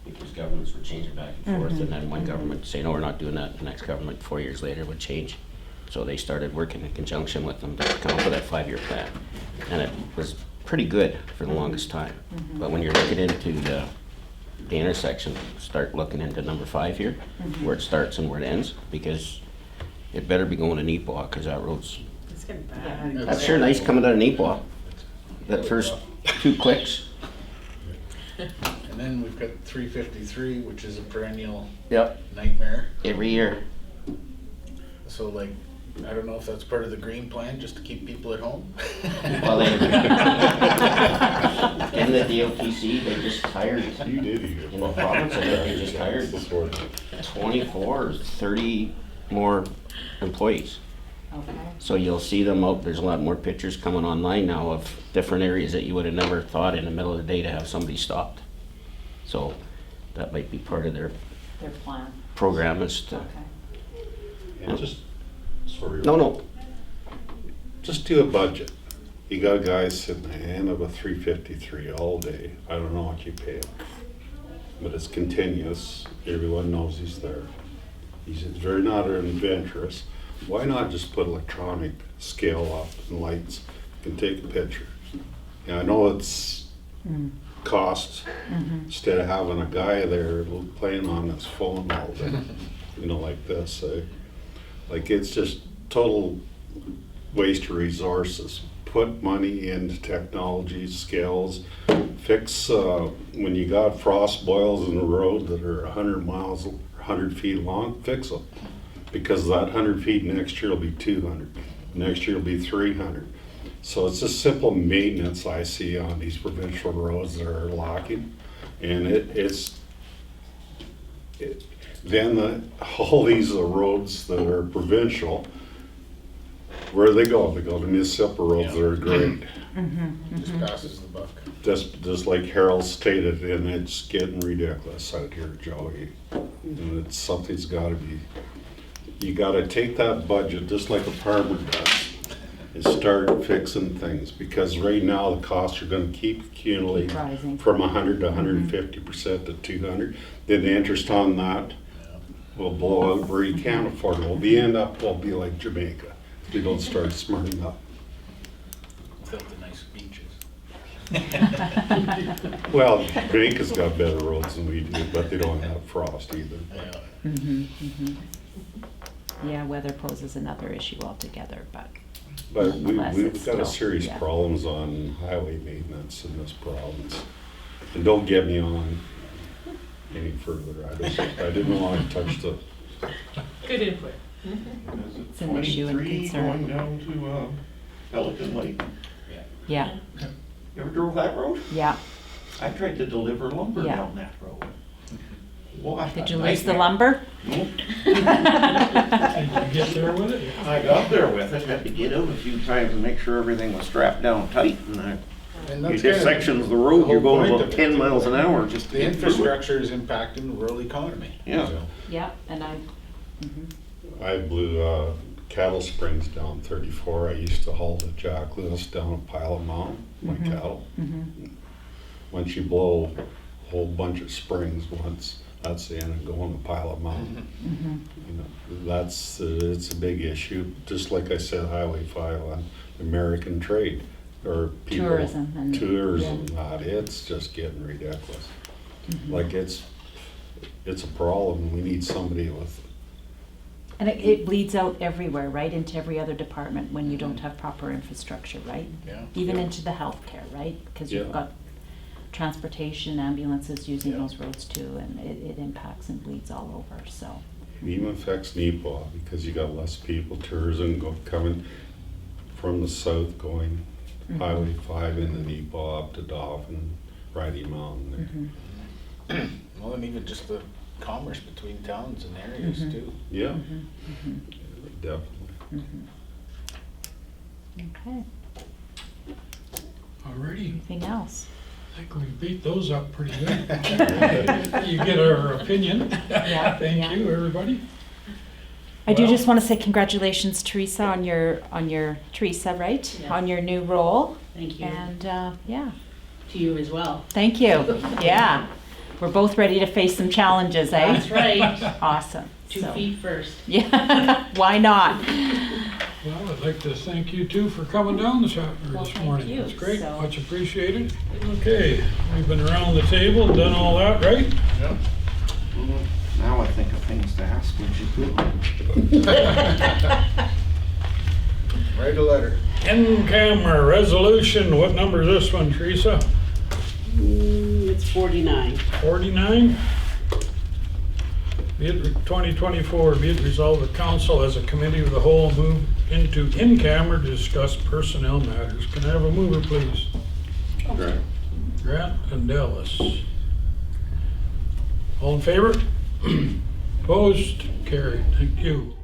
Because governments were changing back and forth, and then one government would say, no, we're not doing that. The next government, 4 years later, would change. So they started working in conjunction with them to come up with that 5-year plan. And it was pretty good for the longest time. But when you're looking into the intersection, start looking into number 5 here, where it starts and where it ends, because it better be going to Neepawa, because that road's, It's getting bad. that's sure nice coming out of Neepawa. That first 2 clicks. And then we've got 353, which is a perennial Yep. nightmare. Every year. So like, I don't know if that's part of the green plan, just to keep people at home. Well, they, in the DOTC, they just hired, You did eat it. in the province, I think they just hired Before that. 24 or 30 more employees. Okay. So you'll see them out, there's a lot more pictures coming online now of different areas that you would have never thought in the middle of the day to have somebody stopped. So that might be part of their Their plan, program is to, okay. And just, sorry. no, Just do a budget. You got guys sitting at the end of a 353 all day. I don't know what you pay him. But it's continuous. Everyone knows he's there. He's very not adventurous. Why not just put electronic scale up and lights and take a picture? And I know it's cost instead of having a guy there playing on his phone all day, like this. Like it's just total waste of resources. Put money into technology, skills, fix when you got frost boils in the road that are 100 miles, 100 feet long, fix them. Because that 100 feet next year will be 200, next year will be 300. So it's just simple maintenance I see on these provincial roads that are lacking. And then all these roads that are provincial, where do they go? They go to municipal roads that are great. Just passes the buck. Just like Harold stated, and it's getting ridiculous out here, Joey. And it's something's gotta be, you gotta take that budget, just like a farmer does, and start fixing things, because right now the costs are gonna keep accumulating Rising. from 100 to 150% to 200. Then the interest on that will blow out where you can't afford it. We'll be like Jamaica if we don't start smarting up. Without the nice beaches. Well, Jamaica's got better roads than we do, but they don't have frost either. Yeah. Yeah, weather poses another issue altogether, but But nonetheless, we've it's got still- a serious yeah. problems on highway maintenance in this province. And don't get me on any further. I didn't want to touch the, Good input. It's an issue and concern. down to Pelican Lake. Yeah, You ever drove that road? yeah, I tried to deliver lumber Yeah. down that road. What? Did you lose the lumber? Nope. Did you get there with it? I got there with it, had to get out a few times and make sure everything was strapped down tight, and And you that's get kind of sections of the road, the you're whole going point about of it. 10 miles an hour just to The get through it. infrastructure is impacting the rural economy. Yeah. So, Yeah, and I blew cattle springs down 34. I used to haul the Jack Lewis down a Pilot Mountain, my cattle. Once you blow a whole bunch of springs once, that's the end of going to Pilot Mountain. You know, it's a big issue. Just like I said, Highway 5 on American trade or people, Tourism and- tourism. It's just getting ridiculous. Like it's a problem. We need somebody with. And it bleeds out everywhere, right, into every other department when you don't have proper infrastructure, right? yeah. Even into the healthcare, right? Because you've Yeah. got transportation, ambulances using Yeah. those roads too, and it impacts and bleeds all over, so. It even affects Neepawa because you got less people, tourism coming from the south going Highway 5 into Neepawa up to Dauphin, Riding Mountain there. Well, and even just the commerce between towns and areas too. Yeah, definitely. Okay, Alrighty, anything else? I think we beat those up pretty good. You get our opinion. Yeah, Thank yeah. you, everybody. I do Well- just want to say congratulations, Teresa, on your Teresa, right? Yes. On your new role, Thank you. and, yeah, To you as well. thank you, yeah. We're both ready to face some challenges, eh? That's right. Awesome. 2 So- feet first. Yeah, why not? Well, I'd like to thank you two for coming down this Well, thank morning. you. It's great, So- much appreciated. Okay, we've been around the table, done all that, right? Yeah. Now I think of things to ask when she's good. Write a letter. In-camera resolution, what number is this one, Teresa? It's 49. 49? Be it 2024, be it resolved that council as a committee of the whole move into in-camera to discuss personnel matters. Can I have a mover, please? Right. Grant and Dallas. All in favor? Opposed? Carried. Thank you.